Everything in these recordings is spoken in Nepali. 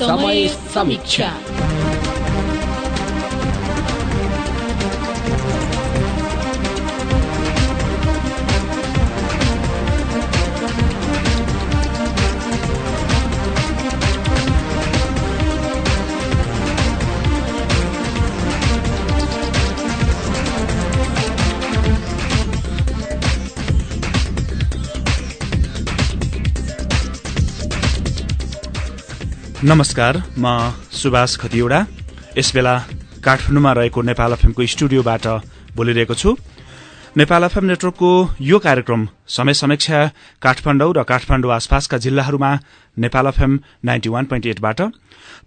समय समीक्षा। नमस्कार, म सुभाष खतिवडा यसबेला काठमाडौँमा रहेको नेपाल एफएमको स्टुडियोबाट बोलिरहेको छु। नेपाल एफएम नेटवर्कको यो कार्यक्रम समय समीक्षा काठमाडौँ र काठमाडौँ आसपासका जिल्लाहरूमा नेपाल एफएम 91.8 बाट,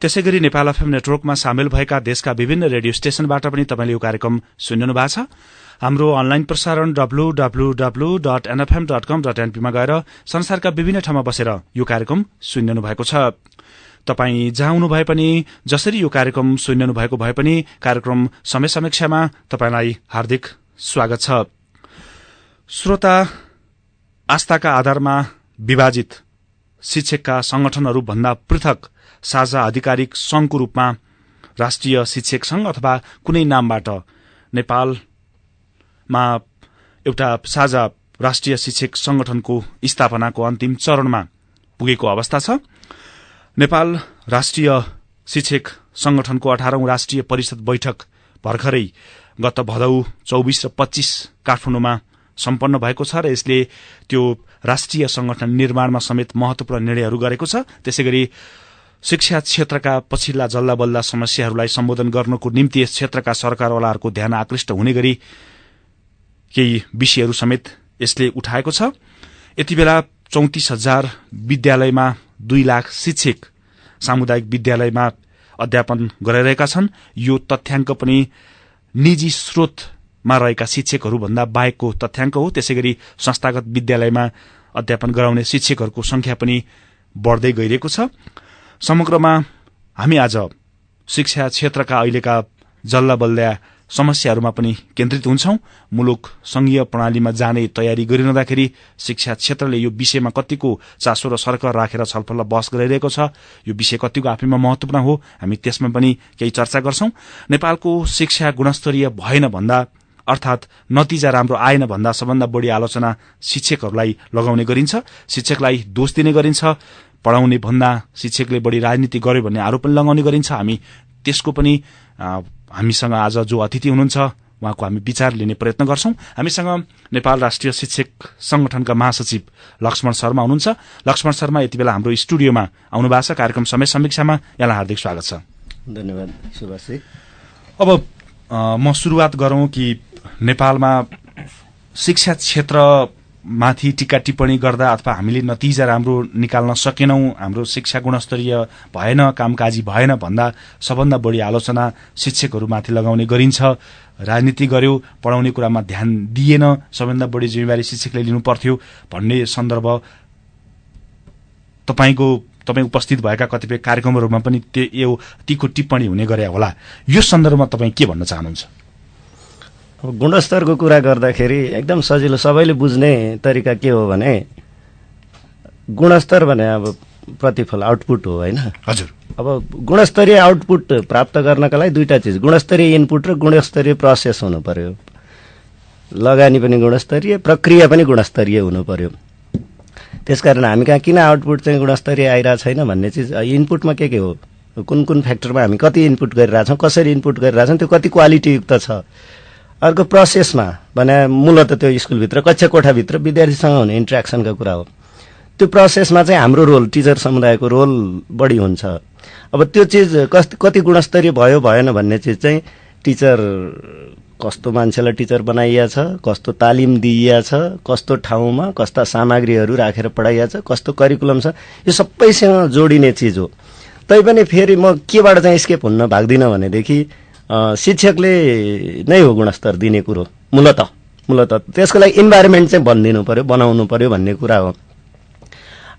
त्यसैगरी नेपाल एफएम नेटवर्कमा सामेल भएका देशका विभिन्न रेडियो स्टेशनबाट पनि तपाईले यो कार्यक्रम सुनिनु भएको छ। हाम्रो अनलाइन प्रसारण www.nfm.com.np मा गएर संसारका विभिन्न ठाउँमा बसेर यो कार्यक्रम सुनिनु भएको छ। तपाई जहाँ हुनु भए पनि, जसरी यो कार्यक्रम सुनिनु भएको भए पनि, कार्यक्रम समय समीक्षामा तपाईलाई हार्दिक स्वागत छ। श्रोता, आस्थाका आधारमा विभाजित शिक्षकका संगठनहरू भन्दा पृथक साझा आधिकारिक संघको रूपमा राष्ट्रिय शिक्षक संघ अथवा कुनै नामबाट नेपालमा एउटा साझा राष्ट्रिय शिक्षक संगठनको स्थापनाको अन्तिम चरणमा पुगेको अवस्था छ। नेपाल राष्ट्रिय शिक्षक संगठनको 18औं राष्ट्रिय परिषद बैठक भर्खरै गत भदौ 24 र 25 काठमाडौँमा सम्पन्न भएको छ र यसले त्यो राष्ट्रिय संगठन निर्माणमा समेत महत्वपूर्ण निर्णयहरू गरेको छ। त्यसैगरी शिक्षा क्षेत्रका पछिल्ला जल्लाबल्ला समस्याहरूलाई सम्बोधन गर्नको निम्ति यस क्षेत्रका सरकारवालाहरूको ध्यान आकृष्ट हुने गरी केही विषयहरू समेत यसले उठाएको छ। यति बेला 34,000 विद्यालयमा 2 लाख शिक्षक सामुदायिक विद्यालयमा अध्यापन गरिरहेका छन्। यो तथ्याङ्क पनि निजी स्रोतमा रहेका शिक्षकहरूभन्दा बाहेकको तथ्याङ्क हो। त्यसैगरी संस्थागत विद्यालयमा अध्यापन गराउने शिक्षकहरूको संख्या पनि बढ्दै गइरहेको छ। समग्रमा हामी आज शिक्षा क्षेत्रका अहिलेका जल्लाबल्ला समस्याहरूमा पनि केन्द्रित हुन्छौं। मुलुक संघीय प्रणालीमा जाने तयारी गरिरहँदाखेरि शिक्षा क्षेत्रले यो विषयमा कतिको चासो र सरकार राखेर छलफल र बहस गरिरहेको छ, यो विषय कतिको आफैमा महत्वपूर्ण हो, हामी त्यसमा पनि केही चर्चा गर्छौं। नेपालको शिक्षा गुणस्तरीय भएन भन्दा, अर्थात नतिजा राम्रो आएन भन्दा सबभन्दा बढी आलोचना शिक्षकहरूलाई लगाउने गरिन्छ। शिक्षकलाई दोष दिने गरिन्छ। पढाउने भन्दा शिक्षकले बढी राजनीति गर्यो भन्ने आरोप पनि लगाउने गरिन्छ। हामी त्यसको पनि हामीसँग आज जो अतिथि हुनुहुन्छ उहाँको हामी विचार लिने प्रयत्न गर्छौं। हामीसँग नेपाल राष्ट्रिय शिक्षक संगठनका महासचिव लक्ष्मण शर्मा हुनुहुन्छ। लक्ष्मण शर्मा यति बेला हाम्रो स्टुडियोमा आउनु भएको छ। कार्यक्रम समय समीक्षामा यहाँलाई हार्दिक स्वागत छ। धन्यवाद सुभाषजी। अब म सुरुवात गरौं कि नेपालमा शिक्षा क्षेत्र माथि टीका टिप्पणी गर्दा अथवा हामीले नतिजा राम्रो निकाल्न सकेनौं, हाम्रो शिक्षा गुणस्तरीय भएन, कामकाजी भएन भन्दा सबभन्दा बढी आलोचना शिक्षकहरूमाथि लगाउने गरिन्छ। राजनीति गर्यो, पढाउने कुरामा ध्यान दिएन, सबभन्दा बढी जिम्मेवारी शिक्षकले लिनु पर्थ्यो भन्ने सन्दर्भ तपाई उपस्थित भएका कतिपय कार्यक्रमहरूमा पनि यो तीखो टिप्पणी हुने गरे होला। यो सन्दर्भमा तपाई के भन्न चाहनुहुन्छ? अब गुणस्तरको कुरा गर्दाखेरि एकदम सजिलो, सबैले बुझ्ने तरिका के हो भने गुणस्तर भने अब प्रतिफल, आउटपुट हो, हैन? हजुर। अब गुणस्तरीय आउटपुट प्राप्त गर्नका लागि दुईटा चिज, गुणस्तरीय इनपुट र गुणस्तरीय प्रोसेस हुनु पर्यो। लगानी पनि गुणस्तरीय, प्रक्रिया पनि गुणस्तरीय हुनु पर्यो। त्यसकारण हामी कहाँ किन आउटपुट चाहिँ गुणस्तरीय आइरहेको छैन भन्ने चिज, इनपुटमा के हो, कुन कुन फ्याक्टरमा हामी कति इनपुट गरिरहेछौँ, कसरी इनपुट गरिरहेछौँ, त्यो कति क्वालिटीयुक्त छ। अर्को प्रोसेसमा भने मूलत त्यो स्कुलभित्र कक्षा कोठाभित्र विद्यार्थीसँग हुने इन्ट्रेक्सनका कुरा हो। त्यो प्रोसेसमा चाहिँ हाम्रो रोल, टिचर समुदायको रोल बढी हुन्छ। अब त्यो चिज कति गुणस्तरीय भयो भएन भन्ने चिज चाहिँ टिचर कस्तो मान्छेलाई टिचर बनाइया छ, कस्तो तालिम दिइया छ, कस्तो ठाउँमा कस्ता सामग्रीहरू राखेर पढाइया छ, कस्तो करिकुलम छ, यो सबैसँग जोडिने चिज हो। तैपनि फेरि म केबाट चाहिँ स्केप हुन्न भाग्दिनँ भनेदेखि शिक्षकले नै हो गुणस्तर दिने कुरो मूलत। त्यसको लागि इन्भाइरोमेन्ट चाहिँ बनिदिनु पर्यो, बनाउनु पर्यो भन्ने कुरा हो।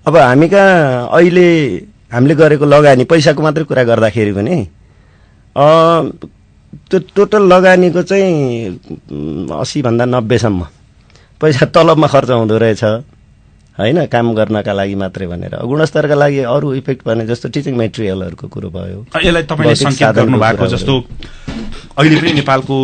अब हामी कहाँ अहिले हामीले गरेको लगानी, पैसाको मात्रै कुरा गर्दाखेरि पनि त्यो टोटल लगानीको चाहिँ 80 भन्दा 90 सम्म पैसा तलबमा खर्च हुँदो रहेछ, होइन, काम गर्नका लागि मात्रै भनेर। गुणस्तरका लागि अरू इफेक्ट भने जस्तो टिचिङ मेटेरियलहरूको कुरो भयो, यसलाई तपाईँले संकेत गर्नुभएको जस्तो अहिले पनि नेपालको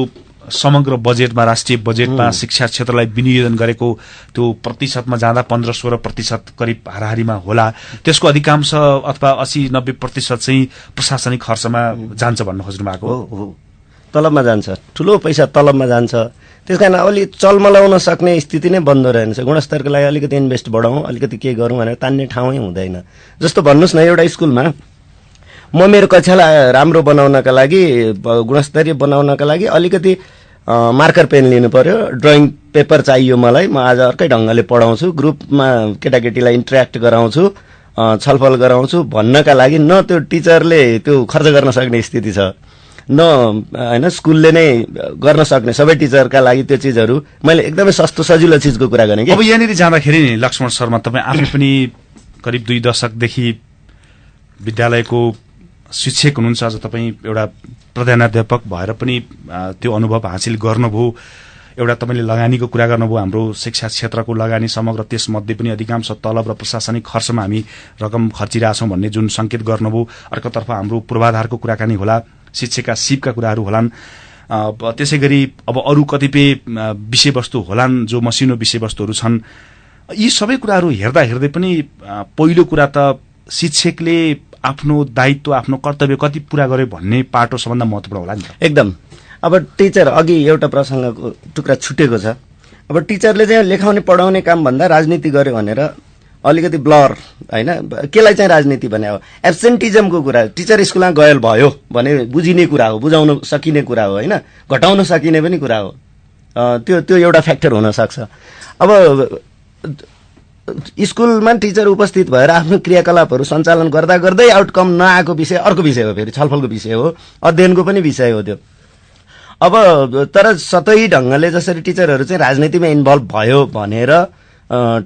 समग्र बजेटमा, राष्ट्रिय बजेटमा शिक्षा क्षेत्रलाई विनियोजन गरेको त्यो प्रतिशतमा जाँदा 15-16% करिब हाराहारीमा होला। त्यसको अधिकांश अथवा 80-90% चाहिँ प्रशासनिक खर्चमा जान्छ भन्न खोज्नु भएको हो। तलबमा जान्छ, ठुलो पैसा तलबमा जान्छ। त्यस कारण अलि चलमलाउन सक्ने स्थिति नै बन्द रहन्छ। गुणस्तरको लागि अलिकति इन्भेस्ट बढाउँ, अलिकति के गरौँ भनेर तान्ने ठाउँै हुँदैन। जस्तो भन्नुहोस् न, एउटा स्कुलमा म मेरो कक्षालाई राम्रो बनाउनका लागि, गुणस्तरीय बनाउनका लागि अलिकति मार्कर पेन लिनु पर्यो, ड्रइङ पेपर चाहियो मलाई, म आज अर्कै ढङ्गले पढाउँछु, ग्रुपमा केटाकेटीलाई इन्टरेक्ट गराउँछु, छलफल गराउँछु भन्नका लागि न त्यो टिचरले त्यो खर्च गर्न सक्ने स्थिति छ, न होइन स्कुलले नै गर्न सक्ने। सबै टिचरका लागि त्यो चिजहरू मैले एकदमै सस्तो सजिलो चिजको कुरा गरेँ कि। अब यहाँनिर जाँदाखेरि नि लक्ष्मण शर्मा, तपाईँ आफै पनि करिब 2 दशकदेखि विद्यालयको शिक्षक हुनुहुन्छ, आज तपाईँ एउटा प्रधानाध्यापक भएर पनि त्यो अनुभव हासिल गर्नुभयो। एउटा तपाईँले लगानीको कुरा गर्नुभयो, हाम्रो शिक्षा क्षेत्रको लगानी समग्र त्यसमध्ये पनि अधिकांश तलब र प्रशासनिक खर्चमा हामी रकम खर्चिरहेछौँ भन्ने जुन संकेत गर्नुभयो। अर्कोतर्फ हाम्रो पूर्वाधारको कुराकानी होला, शिक्षाका सिपका कुराहरू होलान्, त्यसै गरी अब अरू कतिपय विषयवस्तु होलान् जो मसिनो विषयवस्तुहरू छन्। यी सबै कुराहरू हेर्दा हेर्दै पनि पहिलो कुरा त शिक्षकले आफ्नो दायित्व, आफ्नो कर्तव्य कति पूरा गर्यो भन्ने पाटो सबभन्दा महत्त्वपूर्ण होला नि त। एकदम। अब टिचर, अघि एउटा प्रसङ्गको टुक्रा छुटेको छ। अब टिचरले चाहिँ लेखाउने पढाउने काम भन्दा राजनीति गर्यो भनेर अलिकति ब्लर, होइन, केलाई चाहिँ राजनीति भने हो, एब्सेन्टिजमको कुरा, टिचर स्कुलमा गयल भयो भने बुझिने कुरा हो, बुझाउन सकिने कुरा हो, होइन, घटाउन सकिने पनि कुरा हो। त्यो एउटा फ्याक्टर हुनसक्छ। अब स्कुलमा टिचर उपस्थित भएर आफ्नो क्रियाकलापहरू सञ्चालन गर्दा गर्दै आउटकम नआएको विषय अर्को विषय हो, फेरि छलफलको विषय हो, अध्ययनको पनि विषय हो त्यो। अब तर सतही ढङ्गले जसरी टिचरहरू चाहिँ राजनीतिमा इन्भल्भ भयो भनेर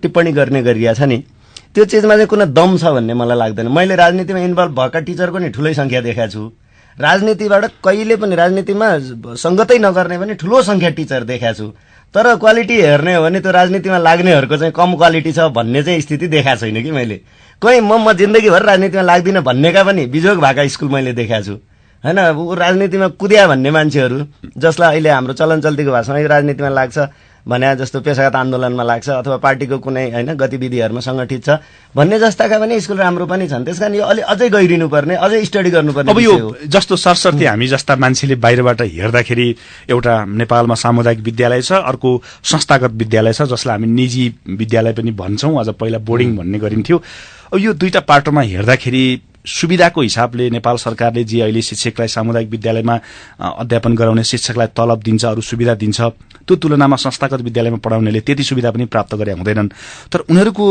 टिप्पणी गर्ने गरिया छ नि, त्यो चिजमा चाहिँ कुनै दम छ भन्ने मलाई लाग्दैन। मैले राजनीतिमा इन्भल्भ भएका टिचरको नि ठुलै सङ्ख्या देखाएको छु, राजनीतिबाट कहिले पनि राजनीतिमा सङ्गतै नगर्ने पनि ठुलो सङ्ख्या टिचर देखाएको छु। तर क्वालिटी हेर्ने हो भने त्यो राजनीतिमा लाग्नेहरूको चाहिँ कम क्वालिटी छ भन्ने चाहिँ स्थिति देखाएको छैन कि मैले। कहीँ म जिन्दगीभर राजनीतिमा लाग्दिनँ भन्नेका पनि बिजोग भएका स्कुल मैले देखाएको छु, होइन। ऊ राजनीतिमा कुद्या भन्ने मान्छेहरू जसलाई अहिले हाम्रो चलन चल्तीको भाषामा यो राजनीतिमा लाग्छ भने जस्तो पेशागत आन्दोलनमा लाग्छ अथवा पार्टीको कुनै, होइन, गतिविधिहरूमा सङ्गठित छ भन्ने जस्ताका पनि स्कुल राम्रो पनि छन्। त्यस कारण यो अलि अझै गहिरिनुपर्ने, अझै स्टडी गर्नुपर्ने। अब यो जस्तो सरसर्ती हामी जस्ता मान्छेले बाहिरबाट हेर्दाखेरि एउटा नेपालमा सामुदायिक विद्यालय छ, अर्को संस्थागत विद्यालय छ, जसलाई हामी निजी विद्यालय पनि भन्छौँ, अझ पहिला बोर्डिङ भन्ने गरिन्थ्यो। अब यो दुईटा पाटोमा हेर्दाखेरि सुविधाको हिसाबले नेपाल सरकारले जे अहिले शिक्षकलाई सामुदायिक विद्यालयमा अध्यापन गराउने शिक्षकलाई तलब दिन्छ, अरू सुविधा दिन्छ, त्यो तुलनामा संस्थागत विद्यालयमा पढाउनेले त्यति सुविधा पनि प्राप्त गरे हुँदैनन्। तर उनीहरूको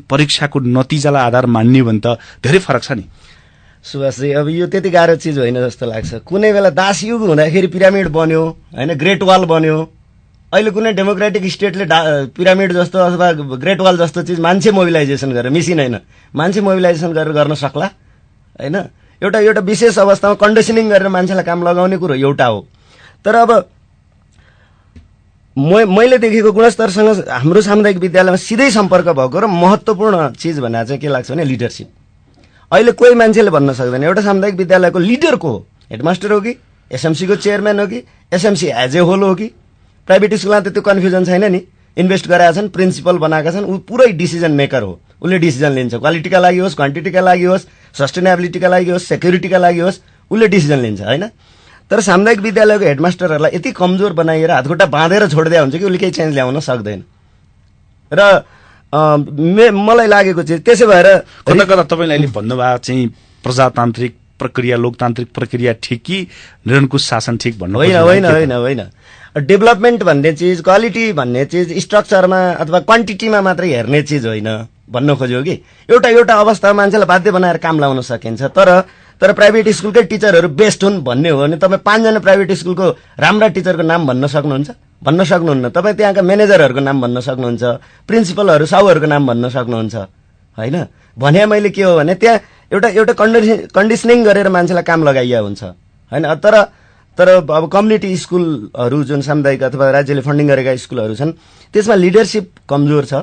परीक्षाको नतिजालाई आधार मान्ने भने त धेरै फरक छ नि सुभाषजी। अब यो त्यति गाह्रो चिज होइन जस्तो लाग्छ। कुनै बेला दासयुग हुँदाखेरि पिरामिड बन्यो, होइन, ग्रेट वाल बन्यो। अहिले कुनै डेमोक्रेटिक स्टेटले पिरामिड जस्तो अथवा ग्रेट वाल जस्तो चिज मान्छे मोबिलाइजेसन गरेर, मिसिन होइन, मान्छे मोबिलाइजेसन गरेर गर्न सक्ला, होइन। एउटा विशेष अवस्थामा कन्डिसनिङ गरेर मान्छेलाई काम लगाउने कुरो एउटा हो। तर अब मैले देखेको गुणस्तरसँग हाम्रो सामुदायिक विद्यालयमा सिधै सम्पर्क भएको र महत्त्वपूर्ण चिज भनेर चाहिँ के लाग्छ भने लिडरसिप। अहिले कोही मान्छेले भन्न सक्दैन एउटा सामुदायिक विद्यालयको लिडर को हो, हेडमास्टर हो कि एसएमसीको चेयरम्यान हो कि एसएमसी एज ए होल हो कि। प्राइभेट स्कुलमा त त्यो कन्फ्युजन छैन नि, इन्भेस्ट गरेका छन्, प्रिन्सिपल बनाएका छन्, ऊ पुरै डिसिजन मेकर हो, उसले डिसिजन लिन्छ, क्वालिटीका लागि होस्, क्वान्टिटीका लागि होस्, सस्टेनेबिलिटीका लागि होस्, सेक्युरिटीका लागि होस्, उसले डिसिजन लिन्छ, होइन। तर सामुदायिक विद्यालयको हेडमास्टरहरूलाई यति कमजोर बनाइएर हातखुट्टा बाँधेर छोडिदिया हुन्छ कि उसले केही चेन्ज ल्याउन सक्दैन। र मलाई लागेको चाहिँ त्यसै भएर कता कता तपाईँले अहिले भन्नुभएको चाहिँ प्रजातान्त्रिक प्रक्रिया, लोकतान्त्रिक प्रक्रिया ठिक कि निरङ्कुश शासन ठिक भन्नु होइन। होइन होइन होइन डेभलपमेन्ट भन्ने चिज, क्वालिटी भन्ने चिज स्ट्रक्चरमा अथवा क्वान्टिटीमा मात्रै हेर्ने चिज होइन भन्न खोज्यो कि। एउटा अवस्थामा मान्छेलाई बाध्य बनाएर काम लाउन सकिन्छ। तर प्राइभेट स्कुलकै टिचरहरू बेस्ट हुन् भन्ने हो भने तपाईँ 5 जना प्राइभेट स्कुलको राम्रा टिचरको नाम भन्न सक्नुहुन्छ? भन्न सक्नुहुन्न। तपाईँ त्यहाँका म्यानेजरहरूको नाम भन्न सक्नुहुन्छ, प्रिन्सिपलहरू, साउहरूको नाम भन्न सक्नुहुन्छ, होइन। भने मैले के हो भने त्यहाँ एउटा कन्डिसनिङ गरेर मान्छेलाई काम लगाइया हुन्छ, होइन। तर अब कम्युनिटी स्कुलहरू जुन सामुदायिक अथवा राज्यले फन्डिङ गरेका स्कुलहरू छन् त्यसमा लिडरसिप कमजोर छ,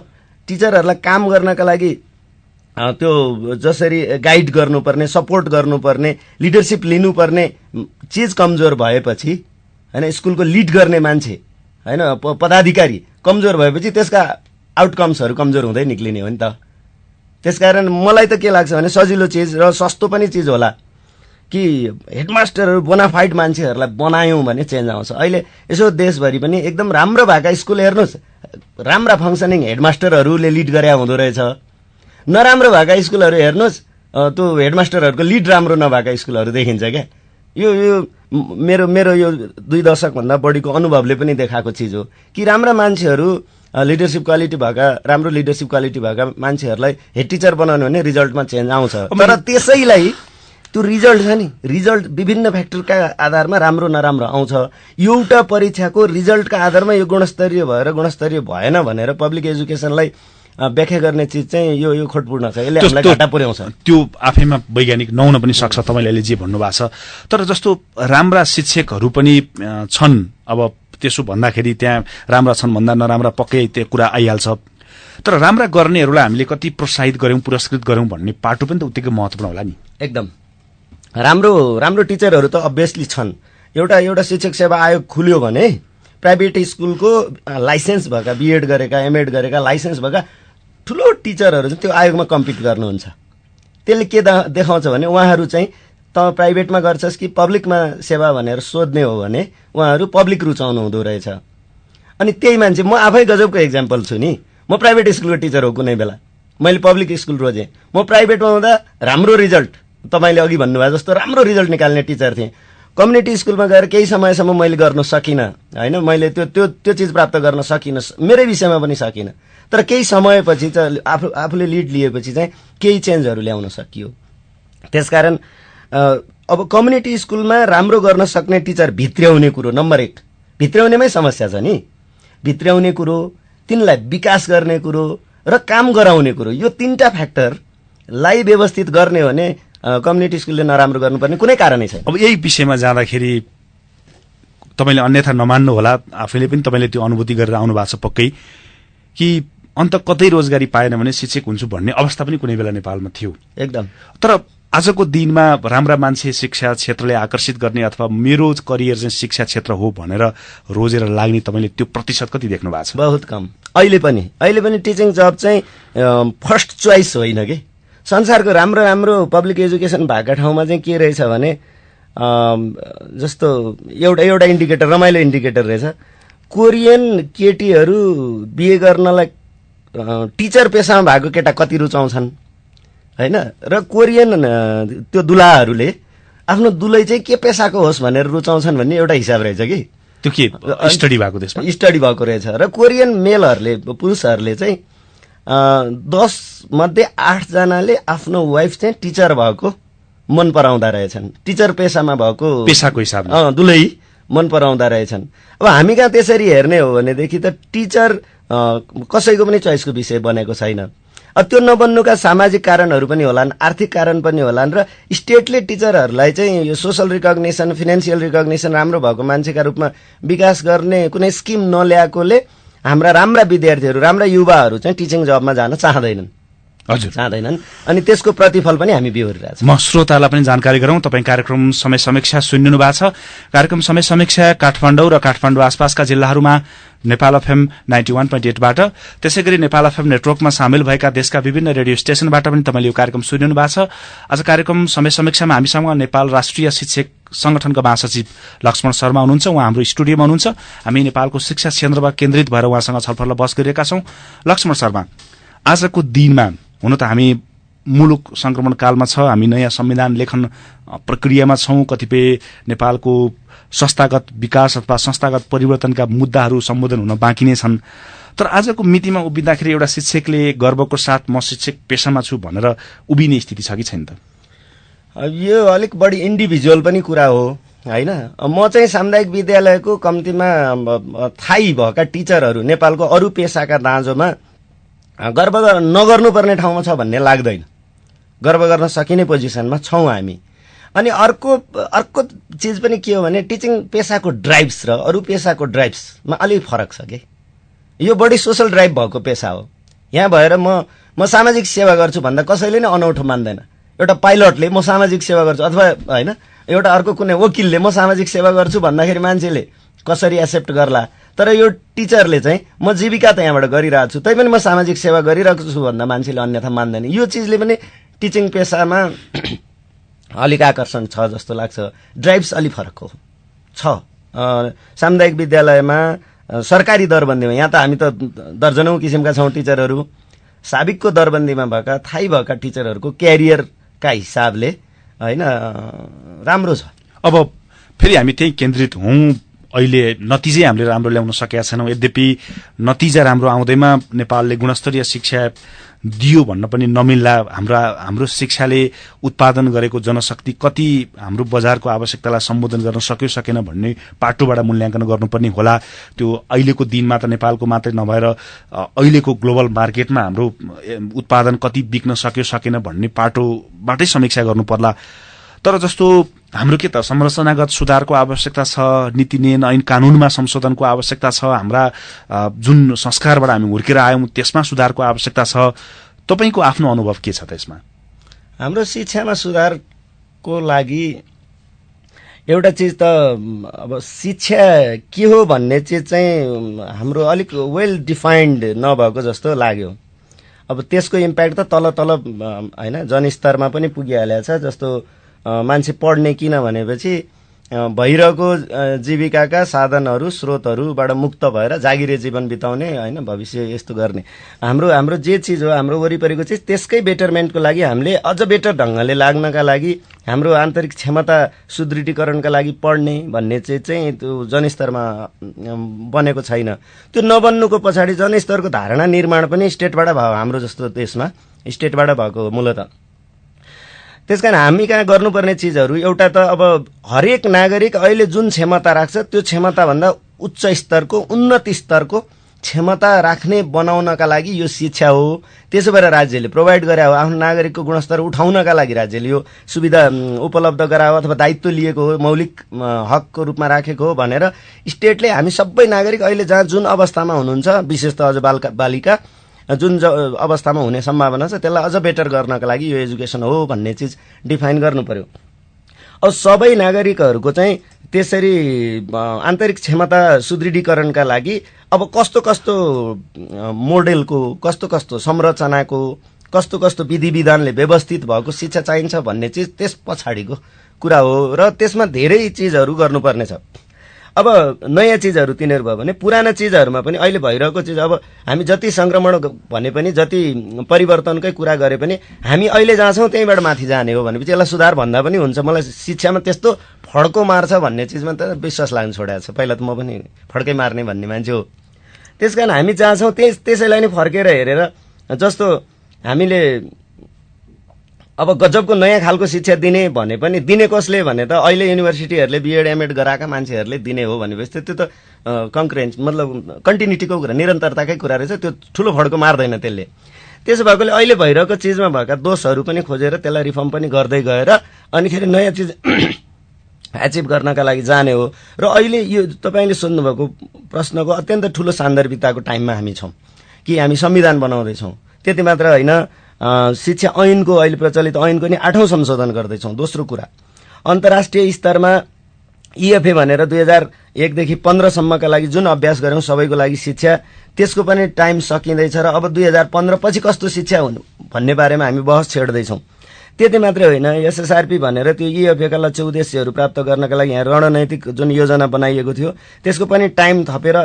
टिचरहरूलाई काम गर्नका लागि त्यो जसरी गाइड गर्नुपर्ने, सपोर्ट गर्नुपर्ने, लिडरसिप लिनुपर्ने चिज कमजोर भएपछि हैन, स्कुलको लिड गर्ने मान्छे हैन, पदाधिकारी कमजोर भएपछि त्यसका आउटकम्सहरू कमजोर हुँदै निक्लिने हो नि त। त्यसकारण मलाई त के लाग्छ भने सजिलो चिज र सस्तो पनि चिज होला कि हेडमास्टरहरू बोनाफाइड मान्छेहरूलाई बनायौँ भने चेन्ज आउँछ। अहिले यसो देशभरि पनि एकदम राम्रो भएका स्कुल हेर्नुहोस्, राम्रा फङ्सनिङ हेडमास्टरहरूले लिड गरे हुँदो रहेछ। नराम्रो भएका स्कुलहरू हेर्नुहोस्, त्यो हेडमास्टरहरूको लिड राम्रो नभएका स्कुलहरू देखिन्छ क्या। यो मेरो यो 2 दशकभन्दा बढीको अनुभवले पनि देखाएको चिज हो कि राम्रा मान्छेहरू, लिडरसिप क्वालिटी भएका, राम्रो लिडरसिप क्वालिटी भएका मान्छेहरूलाई हेड टिचर बनाउनु भने रिजल्टमा चेन्ज आउँछ। तर त्यसैलाई त्यो रिजल्ट छ नि, रिजल्ट विभिन्न फ्याक्टरका आधारमा राम्रो नराम्रो आउँछ। एउटा परीक्षाको रिजल्टका आधारमा यो गुणस्तरीय भएर गुणस्तरीय भएन भनेर पब्लिक एजुकेसनलाई व्याख्या गर्ने चिज चाहिँ यो खोटपूर्ण छ। यसले हामीलाई घाटा पुर्याउँछ। त्यो आफैमा वैज्ञानिक नहुन पनि सक्छ, तपाईँले अहिले जे भन्नुभएको छ। तर जस्तो राम्रा शिक्षकहरू पनि छन्, अब त्यसो भन्दाखेरि त्यहाँ राम्रा छन् भन्दा नराम्रा पक्कै त्यो कुरा आइहाल्छ। तर राम्रा गर्नेहरूलाई हामीले कति प्रोत्साहित गर्यौं, पुरस्कृत गर्यौं भन्ने पाटो पनि त उत्तिकै महत्त्वपूर्ण होला नि। एकदम राम्रो टिचरहरू त अभियसली छन्। एउटा शिक्षक सेवा आयोग खुल्यो भने प्राइभेट स्कुलको लाइसेन्स भएका, बीएड गरेका, एमएड गरेका, लाइसेन्स भएका ठुलो टिचरहरू चाहिँ त्यो आयोगमा कम्पिट गर्नुहुन्छ। त्यसले के देखाउँछ भने उहाँहरू चाहिँ त प्राइभेटमा गर्छस् कि पब्लिकमा सेवा भनेर सोध्ने हो भने उहाँहरू पब्लिक रुचाउनु हुँदो रहेछ। अनि त्यही मान्छे, म आफै गजबको एक्जाम्पल छु नि। म प्राइभेट स्कुलको टिचर हो, कुनै बेला मैले पब्लिक स्कुल रोजेँ। म प्राइभेटमा हुँदा राम्रो रिजल्ट, तपाईँले अघि भन्नुभयो जस्तो राम्रो रिजल्ट निकाल्ने टिचर थिएँ। कम्युनिटी स्कुलमा गएर केही समयसम्म मैले गर्न सकिनँ होइन, मैले त्यो चिज प्राप्त गर्न सकिनँ, मेरै विषयमा पनि सकिनँ। तर केही समयपछि चाहिँ आफूले लिड लिएपछि चाहिँ केही चेन्जहरू ल्याउन सकियो। त्यसकारण अब कम्युनिटी स्कुलमा राम्रो गर्न सक्ने टिचर भित्र्याउने कुरो नम्बर 1, भित्र्याउनेमै समस्या छ नि। भित्र्याउने कुरो, तिनलाई विकास गर्ने कुरो र काम गराउने कुरो, यो 3टा फ्याक्टरलाई व्यवस्थित गर्ने हो भने कम्युनिटी स्कुलले नराम्रो गर्नुपर्ने कुनै कारणै छैन। अब यही विषयमा जाँदाखेरि तपाईँले अन्यथा नमान्नु होला, आफैले पनि तपाईँले त्यो अनुभूति गरेर आउनु भएको छ पक्कै, कि अन्त कतै रोजगारी पाएन भने शिक्षक हुन्छु भन्ने अवस्था पनि कुनै बेला नेपालमा थियो। एकदम। तर आजको दिनमा राम्रा मान्छे शिक्षा क्षेत्रले आकर्षित गर्ने अथवा मेरो करियर चाहिँ शिक्षा क्षेत्र हो भनेर रोजेर लाग्ने तपाईँले त्यो प्रतिशत कति देख्नु भएको छ? बहुत कम। अहिले पनि टिचिङ जब चाहिँ फर्स्ट चोइस होइन कि। संसारको राम्रो पब्लिक एजुकेसन भएका ठाउँमा चाहिँ के रहेछ भने जस्तो एउटा इन्डिकेटर, रमाइलो इन्डिकेटर रहेछ। कोरियन केटीहरू बिहे गर्नलाई टिचर पेसामा भएको केटा कति रुचाउँछन् हैन, र कोरियन त्यो दुलाहरूले आफ्नो दुलै चाहिँ के पेसाको होस् भनेर रुचाउँछन् भन्ने एउटा हिसाब रहेछ कि। त्यो के स्टडी भएको त्यसमा स्टडी भएको रहेछ। र कोरियन मेलहरूले, पुरुषहरूले चाहिँ 10 मध्ये 8 जनाले आफ्नो वाइफ चाहिँ टिचर भएको मन पराउँदा रहेछन्। टिचर पेसामा भएको पेसाको हिसाबमा दुलै मन पराउँदा रहेछन्। अब हामी कहाँ त्यसरी हेर्ने हो भनेदेखि त टिचर कसैको पनि चोइसको विषय बनेको छैन। अब त्यो नबन्नुका सामाजिक कारणहरू पनि होलान्, आर्थिक कारण पनि होलान्, र स्टेटले टिचरहरूलाई चाहिँ यो सोशल रिकग्निसन, फाइनेन्सियल रिकग्निसन राम्रो भएको मान्छेका रूपमा विकास गर्ने कुनै स्किम नल्याएकोले हाम्रा राम्रा विद्यार्थीहरू, राम्रा युवाहरू चाहिँ टिचिङ जबमा जान चाहँदैनन्। हजुर, चाहँदैनन्। अनि त्यसको प्रतिफल पनि हामी बिहोरिरहेछौँ। म श्रोतालाई पनि जानकारी गरौँ, तपाईँ कार्यक्रम समय समीक्षा सुनिनु भएको छ। कार्यक्रम समय समीक्षा काठमाडौँ र काठमाडौँ आसपासका जिल्लाहरूमा नेपाल एफएम 91.8 बाट, त्यसै गरी नेपाल एफएम नेटवर्कमा सामेल भएका देशका विभिन्न रेडियो स्टेशनबाट पनि तपाईँले यो कार्यक्रम सुनिनु भएको छ। आज कार्यक्रम समय समीक्षामा हामीसँग नेपाल राष्ट्रिय शिक्षक संगठनका महासचिव लक्ष्मण शर्मा हुनुहुन्छ। उहाँ हाम्रो स्टुडियोमा हुनुहुन्छ। हामी नेपालको शिक्षा क्षेत्रमा केन्द्रित भएर उहाँसँग छलफल बहस गरिरहेका छौं। लक्ष्मण शर्मा, आजको दिनमा हुन त हामी मुलुक संक्रमण कालमा छ, हामी नयाँ संविधान लेखन प्रक्रियामा छौं, कतिपय नेपालको संस्थागत विकास अथवा संस्थागत परिवर्तनका मुद्दाहरू सम्बोधन हुन बाँकी नै छन्। तर आजको मितिमा उभिँदाखेरि एउटा शिक्षकले गर्वको साथ म शिक्षक पेसामा छु भनेर उभिने स्थिति छ कि छैन त? यो अलिक बढी इन्डिभिजुअल पनि कुरा हो हैन। म चाहिँ सामुदायिक विद्यालयको कम्तीमा थाई भएका टिचरहरू नेपालको अरू पेसाका दाँजोमा गर्व नगर्नुपर्ने ठाउँमा छ भन्ने लाग्दैन। गर्व गर्न सकिने पोजिसनमा छौं हामी। अनि अर्को चीज पनि के हो भने टिचिङ पेसाको ड्राइभ्स र अरू पेसाको ड्राइभ्समा अलि फरक छ के। यो बढी सोशल ड्राइभ भएको पेसा हो। यहाँ भएर म सामाजिक सेवा गर्छु भन्दा कसैले नै अनौठो मान्दैन। एउटा पाइलटले म सामाजिक सेवा गर्छु अथवा होइन एउटा अर्को कुनै वकिलले म सामाजिक सेवा गर्छु भन्दाखेरि मान्छेले कसरी एक्सेप्ट गर्ला। तर यो टिचरले चाहिँ म जीविका त यहाँबाट गरिरहेको छु तैपनि म सामाजिक सेवा गरिरहेको छु भन्दा मान्छेले अन्यथा मान्दैन। यो चिजले पनि टिचिङ पेसामा अलिक आकर्षण छ जस्तो लाग्छ। ड्राइभ्स अलि फरक छ। सामुदायिक विद्यालयमा सरकारी दरबन्दीमा यहाँ त हामी त दर्जनौं किसिमका छौं टिचरहरू। साबिकको दरबन्दीमा भएका थाहै भएका टिचरहरूको क्यारियरका हिसाबले होइन राम्रो छ। अब फेरि हामी त्यही केन्द्रित हौं। अहिले नतिजै हामीले राम्रो ल्याउन सकेका छैनौं। यद्यपि नतिजा राम्रो आउँदैमा नेपालले गुणस्तरीय शिक्षा दियो भन्न पनि नमिल्ला। हाम्रो शिक्षाले उत्पादन गरेको जनशक्ति कति हाम्रो बजारको आवश्यकतालाई सम्बोधन गर्न सक्यो सकेन भन्ने पाटोबाट मूल्याङ्कन गर्नुपर्ने होला। त्यो अहिलेको दिनमा त नेपालको मात्रै नभएर अहिलेको ग्लोबल मार्केटमा हाम्रो उत्पादन कति बिक्न सक्यो सकेन भन्ने पाटोबाटै समीक्षा गर्नु पर्ला। तर जस्तो हाम्रो के त संरचनागत सुधारको आवश्यकता छ, नीति नियम ऐन कानूनमा संशोधनको आवश्यकता छ, हाम्रा जुन संस्कारबाट हामी हुर्केर आयौं त्यसमा सुधारको आवश्यकता छ। तपाईको आफ्नो अनुभव के छ त्यसमा? हाम्रो शिक्षामा सुधारको लागि एउटा चिज त अब शिक्षा के हो भन्ने चिज चाहिँ हाम्रो अलिक वेल डिफाइन्ड नभएको जस्तो लाग्यो। अब त्यसको इम्प्याक्ट त तल हैन जनस्तरमा पनि पुगिहालेको छ। जस्तो मान्छे पढ्ने किन भनेपछि भइरहेको जीविकाका साधनहरू स्रोतहरूबाट मुक्त भएर जागिरे जीवन बिताउने हैन भविष्य यस्तो गर्ने। हाम्रो जे चिज हो हाम्रो वरिपरिको चिज त्यसकै बेटरमेन्टको लागि हामीले अझ बेटर ढंगले लाग्नका लागि हाम्रो आन्तरिक क्षमता सुदृढीकरणका लागि पढ्ने भन्ने चाहिँ त्यो जनस्तरमा बनेको छैन। त्यो नबन्नुको पछाडि जनस्तरको धारणा निर्माण पनि स्टेटबाट भयो। हाम्रो जस्तो देशमा स्टेटबाट भएको मूलतः। त्यसकारण हामी कहाँ गर्नुपर्ने चिजहरू एउटा त अब हरेक नागरिक अहिले जुन क्षमता राख्छ त्यो क्षमता भन्दा उच्च स्तरको उन्नत स्तरको क्षमता राख्ने बनाउनका लागि यो शिक्षा हो। त्यसो भएर राज्यले प्रोभाइड गरे हो। आफ्नो नागरिकको गुणस्तर उठाउनका लागि राज्यले यो सुविधा उपलब्ध गरायो अथवा दायित्व लिएको हो, मौलिक हकको रूपमा राखेको हो भनेर स्टेटले हामी सबै नागरिक अहिले जहाँ जुन अवस्थामा हुनुहुन्छ विशेषतः अझ बालिका जुन अवस्थामा हुने सम्भावना छ त्यसलाई अझ बेटर गर्नका लागि यो एजुकेसन हो भन्ने चिज डिफाइन गर्नु पर्यो। अब सबै नागरिकहरूको चाहिँ त्यसरी आन्तरिक क्षमता सुदृढीकरणका लागि अब कस्तो कस्तो मोडेलको कस्तो संरचनाको कस्तो विधि विधानले व्यवस्थित भएको शिक्षा चाहिन्छ भन्ने चिज त्यस पछाडिको कुरा हो र त्यसमा धेरै चिजहरू गर्नुपर्ने छ। अब नयाँ चिजहरू तिनीहरू भयो भने पुराना चिजहरूमा पनि अहिले भइरहेको चिज अब हामी जति संक्रमण भने पनि जति परिवर्तनकै कुरा गरे पनि हामी अहिले जहाँ छौं त्यहीबाट माथि जाने हो भनेपछि यसलाई सुधार भन्दा पनि हुन्छ। मलाई शिक्षामा त्यस्तो फड्को मार्छ भन्ने चिजमा त विश्वास लाग्न छोडेको छ। पहिला त म पनि फड्कै मार्ने भन्ने मान्छे हो। त्यसकारण हामी जहाँ छौं त्यसैलाई नै फर्केर हेरेर जस्तो हामीले अब गजबको नयाँ खालको शिक्षा दिने भने पनि दिने कसले भने त अहिले युनिभर्सिटीहरूले बीएड एमएड गराएका मान्छेहरूले दिने हो भनेपछि त्यो त कन्करेन्स मतलब कन्टिन्युटीको कुरा निरन्तरताकै कुरा रहेछ। त्यो ठूलो फड्को मार्दैन त्यसले। त्यसो भएकोले अहिले भइरहेको चिजमा भएका दोषहरू पनि खोजेर त्यसलाई रिफर्म पनि गर्दै गएर अनिखेरि नयाँ चिज एचिभ गर्नका लागि जाने हो। र अहिले यो तपाईले सोध्नुभएको प्रश्नको अत्यन्त ठूलो सान्दर्भिकताको टाइममा हामी छौं कि हामी संविधान बनाउँदै छौं। त्यति मात्र हैन शिक्षा ऐनको अहिले प्रचलित ऐनको नि 8औं संशोधन गर्दैछौं। दोस्रो कुरा अन्तर्राष्ट्रिय स्तरमा ईएफए भनेर 2001 देखि 15 सम्मका लागि जुन अभ्यास गर्यौं सबैको लागि शिक्षा त्यसको पनि टाइम सकिँदैछ र अब 2015 पछि कस्तो शिक्षा हुनु भन्ने बारेमा हामी बहस छेड्दै छौं। त्यति मात्रै होइन एसएसआरपी भनेर त्यो ईएफए का लक्ष्य उद्देश्यहरू प्राप्त गर्नका लागि यहाँ रणनैतिक जुन योजना बनाइएको थियो त्यसको पनि टाइम थपेर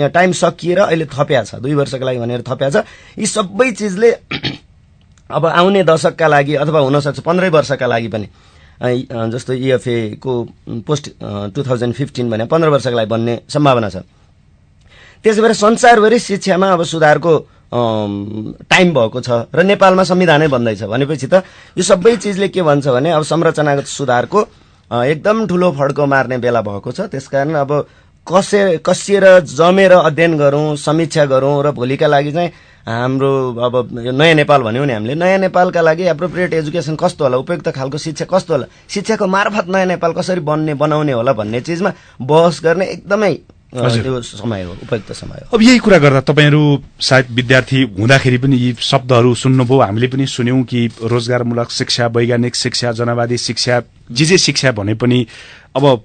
टाइम सकिएर अहिले थप्या छ 2 वर्षका लागि भनेर थप्या छ। यी सबै चिजले अब आउने दशकका लागि अथवा हुन सक्छ 15 वर्षका लागि पनि जस्तो ईएफए को पोस्ट 2015 भने 15 वर्षका लागि बन्ने सम्भावना छ। त्यसैभएर संसारभरि शिक्षामा अब सुधारको टाइम भएको छ र नेपालमा संविधानै बन्दैछ भनेपछि त यो सबै चिजले के भन्छ भने अब संरचनागत सुधारको एकदम ठूलो फड्को मार्ने बेला भएको छ। त्यसकारण अब कसिएर जमेर अध्ययन गरौं, समीक्षा गरौं र भोलिका लागि चाहिँ हाम्रो अब नयाँ नेपाल भन्यौ नि हामीले नयाँ नेपालका लागि एप्रोप्रिएट एजुकेसन कस्तो होला, उपयुक्त खालको शिक्षा कस्तो होला, शिक्षाको मार्फत नयाँ नेपाल कसरी बनाउने होला भन्ने चीजमा बहस गर्ने एकदमै त्यो समय हो, उपयुक्त समय हो। अब यही कुरा गर्दा तपाईहरू सायद विद्यार्थी हुँदाखेरि पनि यी शब्दहरू सुन्नुभयो, हामीले पनि सुन्यौं कि रोजगारमूलक शिक्षा, वैज्ञानिक शिक्षा, जनवादी शिक्षा, जे शिक्षा भने पनि अब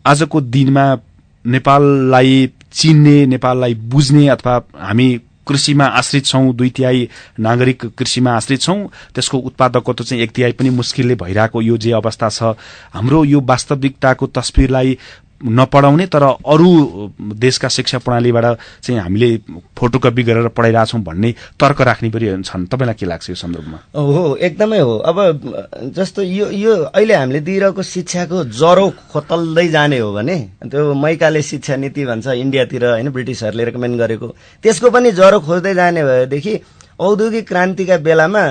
आजको दिनमा नेपाललाई चिन्ने, नेपाललाई बुझ्ने अथवा हामी कृषिमा आश्रित छौं, 2/3 नागरिक कृषिमा आश्रित छौं, त्यसको उत्पादकत्व चाहिँ 1/3 पनि मुस्किलले भइरहेको यो जे अवस्था छ, हाम्रो यो वास्तविकताको तस्बिरलाई नपढाउने तर अरू देशका शिक्षा प्रणालीबाट चाहिँ हामीले फोटोकपी गरेर पढाइरहेछौं भन्ने तर्क राख्ने पनि छन्। तपाईलाई के लाग्छ यो सन्दर्भमा? हो, एकदमै हो। अब जस्तो यो अहिले हामीले दिइरहेको शिक्षाको जरो खोतल्दै जाने हो भने त्यो मैकाले शिक्षा नीति भन्छ इन्डियातिर हैन, ब्रिटिसहरूले रेकमेन्ड गरेको, त्यसको पनि जरो खोज्दै जाने भएदेखि औद्योगिक क्रान्तिका बेलामा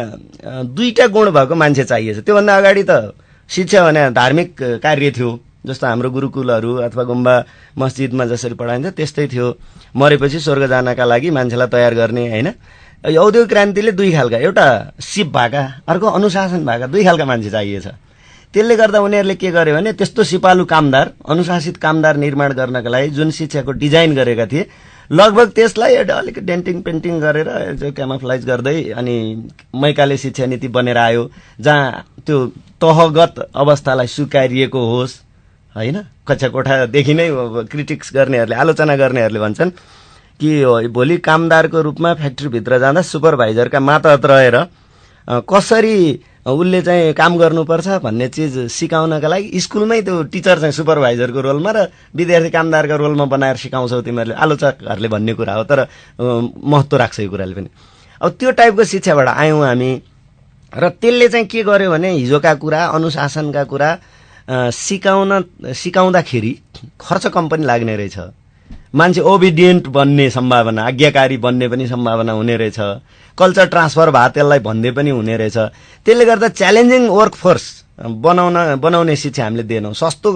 2टा गुण भएको मान्छे चाहिएछ। त्योभन्दा अगाडि त शिक्षा भने धार्मिक कार्य थियो, जस्तो हाम्रो गुरुकुलहरू अथवा गुम्बा मस्जिदमा जसरी पढाइन्छ त्यस्तै थियो। मरेपछि स्वर्ग जानका लागि मान्छेलाई तयार गर्ने हैन। औद्योगिक क्रान्तिले 2 खालका, एउटा सिप भएका, अर्को अनुशासन भएका 2 खालका मान्छे चाहिएछ। त्यसले गर्दा उनीहरूले के गर्यो भने त्यस्तो सिपालु कामदार, अनुशासित कामदार निर्माण गर्नका लागि जुन शिक्षाको डिजाइन गरेका थिए, लगभग त्यसलाई अलिक डेन्टिङ पेन्टिङ गरेर क्यामोफ्लाइज गर्दै अनि मैकाले शिक्षा नीति बनेर आयो, जहाँ त्यो तहगत अवस्थालाई स्वीकारिएको होस् हैन। कक्षा कोठादेखि नै क्रिटिक्स गर्नेहरूले, आलोचना गर्नेहरूले भन्छन् कि भोलि कामदारको रूपमा फ्याक्ट्रीभित्र जाँदा सुपरभाइजरका मातहत रहेर कसरी उसले चाहिँ काम गर्नुपर्छ भन्ने चिज सिकाउनका लागि स्कुलमै त्यो टिचर चाहिँ सुपरभाइजरको रोलमा र विद्यार्थी कामदारको रोलमा बनाएर सिकाउँछौ तिमीहरूले, आलोचकहरूले भन्ने कुरा हो। तर महत्त्व राख्छ यो कुराले पनि। अब त्यो टाइपको शिक्षाबाट आयौँ हामी र त्यसले चाहिँ के गर्यो भने हिजोका कुरा, अनुशासनका कुरा सिकाउँदाखेरि खर्च कम पनि लाग्ने रहेछ, मान्छे ओबिडियन्ट बन्ने सम्भावना, आज्ञाकारी बन्ने पनि सम्भावना हुने रहेछ, कल्चर ट्रान्सफर भए त्यसलाई भन्ने पनि हुने रहेछ। त्यसले गर्दा च्यालेन्जिङ वर्कफोर्स बनाउने शिक्षा हामीले दिएनौँ। सस्तो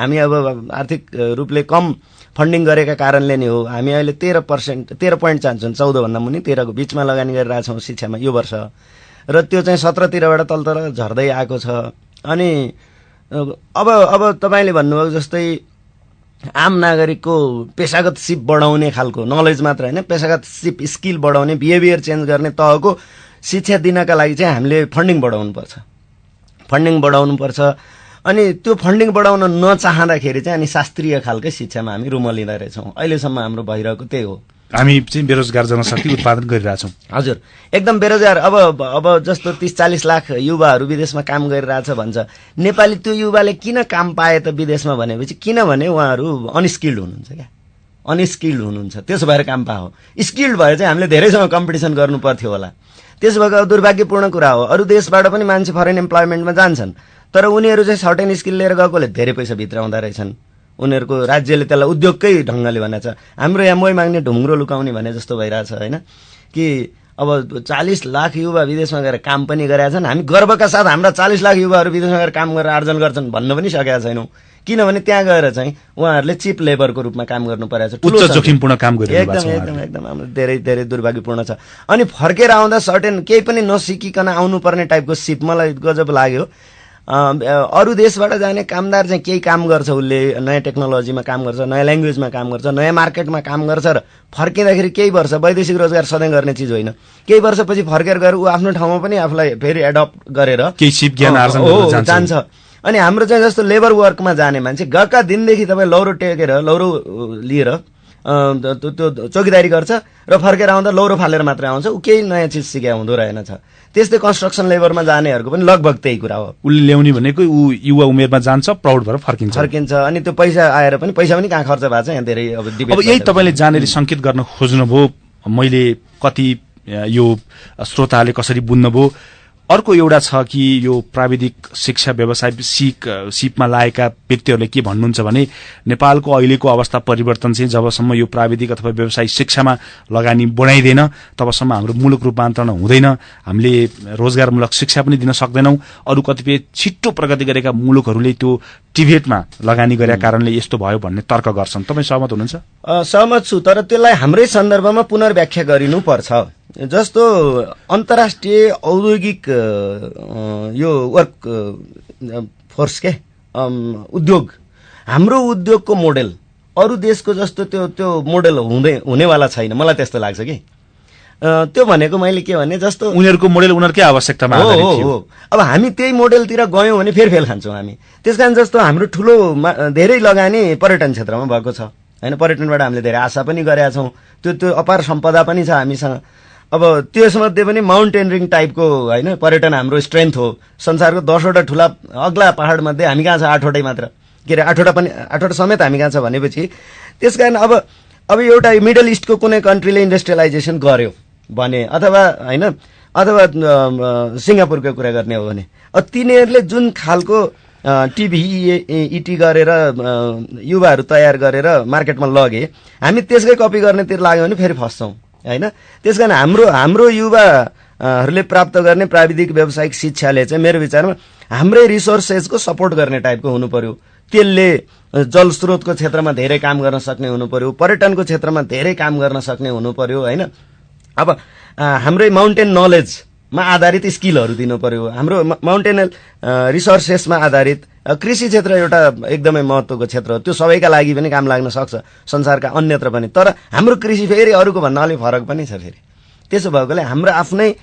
हामी अब आर्थिक रूपले कम फन्डिङ गरेका कारणले नै हो हामी अहिले 13.14 भन्दा मुनि 13 को बीचमा लगानी गरिरहेछौँ शिक्षामा यो वर्ष, र त्यो चाहिँ 17 तिरबाट तल झर्दै आएको छ। अनि अब तपाईले भन्नुभयो जस्तै आम नागरिकको पेशागत सिप बढाउने खालको नलेज मात्र हैन, पेशागत सिप स्किल बढाउने, बिहेभियर चेन्ज गर्ने तहको शिक्षा दिनका लागि चाहिँ हामीले फन्डिङ बढाउनु पर्छ। अनि त्यो फन्डिङ बढाउन नचाहँदाखेरि चाहिँ अनि शास्त्रीय खालकै शिक्षामा हामी रुमलिँदै रहेछौँ। अहिलेसम्म हाम्रो भइरहेको त्यही हो। हामी चाहिँ बेरोजगार जनशक्ति उत्पादन गरिरहेछौँ। हजुर, एकदम बेरोजगार। अब जस्तो 30-40 लाख युवाहरू विदेशमा काम गरिरहेछ भन्छ। नेपाली त्यो युवाले किन काम पाए त विदेशमा भनेपछि किनभने उहाँहरू अनस्किल्ड हुनुहुन्छ क्या, अनस्किल्ड हुनुहुन्छ, त्यसो भएर काम पाओ। स्किल्ड भए चाहिँ हामीले धेरैसँग कम्पिटिसन गर्नु पर्थ्यो होला। त्यसो भएको दुर्भाग्यपूर्ण कुरा हो। अरू देशबाट पनि मान्छे फरेन इम्प्लोइमेन्टमा जान्छन्, तर उनीहरू चाहिँ सर्टेन स्किल लिएर गएकोले धेरै पैसा भित्राउँदा रहेछन्। उनीहरूको राज्यले त्यसलाई उद्योगकै ढङ्गले भनेछ। हाम्रो यहाँ मोही माग्ने ढुङ्ग्रो लुकाउने भने जस्तो भइरहेछ हैन कि अब 40 लाख युवा विदेशमा गएर काम पनि गरेका छन्। हामी गर्वका साथ हाम्रा 40 लाख युवाहरू विदेशमा गएर काम गरेर आर्जन गर्छन् भन्न पनि सकेका छैनौँ, किनभने त्यहाँ गएर चाहिँ उहाँहरूले चिप लेबरको रूपमा काम गर्नु परेको छ। उच्च जोखिमपूर्ण काम गरिरहेको छ। एकदम हाम्रो धेरै दुर्भाग्यपूर्ण छ। अनि फर्केर आउँदा सर्टेन केही पनि नसिकिकन आउनुपर्ने टाइपको सिप मलाई गजब लाग्यो। अरू देशबाट जाने कामदार चाहिँ केही काम गर्छ, उसले नयाँ टेक्नोलोजीमा काम गर्छ, नयाँ ल्याङ्ग्वेजमा काम गर्छ, नयाँ मार्केटमा काम गर्छ र फर्किँदाखेरि केही वर्ष, वैदेशिक रोजगार सधैँ गर्ने चिज होइन, केही वर्षपछि फर्केर गएर ऊ आफ्नो ठाउँमा पनि आफूलाई फेरि एडप्ट गरेर केही सिप ज्ञान आर्जन गर्न जान्छ। अनि हाम्रो चाहिँ जस्तो लेबर वर्कमा जाने मान्छे गएका दिनदेखि तपाईँ लौरो लिएर त्यो चौकीदारी गर्छ र फर्केर आउँदा लौरो फालेर मात्रै आउँछ, ऊ केही नयाँ चिज सिके हुँदो रहेनछ। त्यस्तै कन्स्ट्रक्सन लेबरमा जानेहरूको पनि लगभग त्यही कुरा हो। उसले ल्याउने भनेको ऊ युवा उमेरमा जान्छ, प्राउड भएर फर्किन्छ। अनि त्यो पैसा आएर पनि पैसा पनि कहाँ खर्च भएको छ यहाँ धेरै अब डिबेट। अब यही तपाईले जानेर संकेत गर्न खोज्नुभयो, मैले कति यो श्रोताले कसरी बुझ्नुभयो। अर्को एउटा छ कि यो प्राविधिक शिक्षा व्यवसाय सिपमा लागेका व्यक्तिहरूले के भन्नुहुन्छ भने नेपालको अहिलेको अवस्था परिवर्तन चाहिँ जबसम्म यो प्राविधिक अथवा व्यवसायिक शिक्षामा लगानी बढाइँदैन तबसम्म हाम्रो मुलुक रूपान्तरण हुँदैन, हामीले रोजगारमूलक शिक्षा पनि दिन सक्दैनौं। अरू कतिपय छिट्टो प्रगति गरेका मुलुकहरूले त्यो टिबेटमा लगानी गरेका कारणले यस्तो भयो भन्ने तर्क गर्छन्। तपाईँ सहमत हुनुहुन्छ? सहमत छु, तर त्यसलाई हाम्रै सन्दर्भमा पुनर्व्याख्या गरिनुपर्छ। जस्तो अन्तर्राष्ट्रिय औद्योगिक यो वर्क फोर्स के उद्योग, हाम्रो उद्योगको मोडेल अरू देशको जस्तो त्यो मोडल हुनेवाला छैन, मलाई त्यस्तो लाग्छ कि। त्यो भनेको मैले के भने जस्तो उनीहरूको मोडेल उनीहरूकै आवश्यकतामा आधारित थियो। हो। अब हामी त्यही मोडेलतिर गयौँ भने फेरि फेल खान्छौँ हामी। त्यसकारण जस्तो हाम्रो ठुलो धेरै लगानी पर्यटन क्षेत्रमा भएको छ होइन, पर्यटनबाट हामीले धेरै आशा पनि गरेका छौँ, त्यो अपार सम्पदा पनि छ हामीसँग। अब त्यसमध्ये पनि माउन्टेनरिङ टाइपको होइन पर्यटन हाम्रो स्ट्रेन्थ हो। संसारको 10वटा ठुला अग्ला पहाड मध्ये हामी कहाँ छ 8वटै मात्र, के अरे 8वटा समेत हामी कहाँ छ भनेपछि त्यसकारण अब एउटा मिडल इस्टको कुनै कन्ट्रीले इन्डस्ट्रियलाइजेसन गर्यो भने अथवा होइन अथवा सिङ्गापुरको कुरा गर्ने हो भने तिनीहरूले जुन खालको टिभी गरेर युवाहरू तयार गरेर मार्केटमा लगे, हामी त्यसकै कपी गर्नेतिर लाग्यो भने फेरि फस्छौँ होइन। त्यसकारण हाम्रो युवाहरूले प्राप्त गर्ने प्राविधिक व्यावसायिक शिक्षाले चाहिँ मेरो विचारमा हाम्रै रिसोर्सेसको सपोर्ट गर्ने टाइपको हुनु पर्यो। त्यसले जलस्रोतको क्षेत्रमा धेरै काम गर्न सक्ने हुनु पर्यो, पर्यटनको क्षेत्रमा धेरै काम गर्न सक्ने हुनु पर्यो होइन। अब हाम्रै माउन्टेन नलेजमा आधारित स्किलहरू दिनु पर्यो, हाम्रो माउन्टेन रिसोर्सेसमा आधारित कृषि क्षेत्र एउटा एकदमै महत्त्वको क्षेत्र हो, त्यो सबैका लागि पनि काम लाग्न सक्छ, संसारका अन्यत्र पनि। तर हाम्रो कृषि फेरि अरूको भन्दा अलिक फरक पनि छ फेरि। त्यसो भएकोले हाम्रो आफ्नै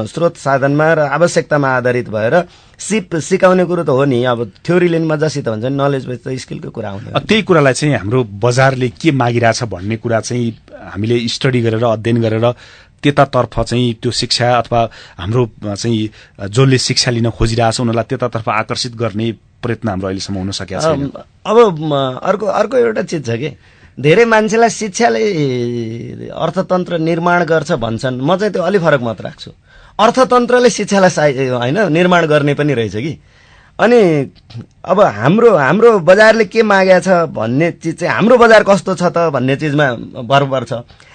स्रोत साधनमा र आवश्यकतामा आधारित भएर सिकाउने कुरो त हो नि। अब थ्योरी लिनु मजासित भन्छ नि, नलेज बेस त स्किलको कुरा हुने। त्यही कुरालाई चाहिँ हाम्रो बजारले के मागिरहेछ भन्ने कुरा चाहिँ हामीले स्टडी गरेर अध्ययन गरेर त्यतातर्फ चाहिँ त्यो शिक्षा अथवा हाम्रो चाहिँ जसले शिक्षा लिन खोजिरहेछ उनीहरूलाई त्यतातर्फ आकर्षित गर्ने प्रयत्न हाम्रो अहिलेसम्म हुन सकेको छैन। अब अर्को एउटा चिज छ कि धेरै मान्छेलाई शिक्षाले अर्थतन्त्र निर्माण गर्छ भन्छन्, म चाहिँ त्यो अलि फरक मत राख्छु। अर्थतन्त्रले शिक्षालाई होइन निर्माण गर्ने पनि रहेछ कि। अनि अब हाम्रो बजारले के मागेको छ भन्ने चिज चाहिँ हाम्रो बजार कस्तो छ त भन्ने चिजमा भर पर्छ।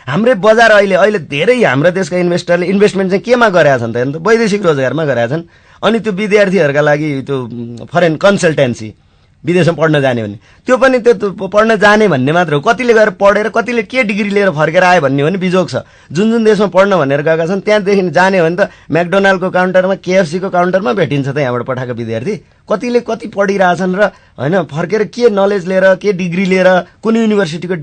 हाम्रै बजार अहिले धेरै हाम्रो देशका इन्भेस्टरले इन्भेस्टमेन्ट चाहिँ केमा गरेका छन् त, वैदेशिक रोजगारमा गरेका छन्। अनि त्यो विद्यार्थीहरूका लागि त्यो फरेन कन्सल्टेन्सी विदेशमा पढ्न जाने भने त्यो पनि त्यो पढ्न जाने भन्ने मात्र हो। कतिले गएर पढेर कतिले के डिग्री लिएर फर्केर आयो भन्ने हो भने बिजोग छ। जुन देशमा पढ्न भनेर गएका छन् त्यहाँदेखि जाने हो भने त म्याकडोनाल्डको काउन्टरमा केएफसीको काउन्टरमा भेटिन्छ त यहाँबाट पठाएको विद्यार्थी। कतिले कति पढिरहेछन् र होइन फर्केर के नलेज लिएर के डिग्री लिएर कुन युनिभर्सिटीको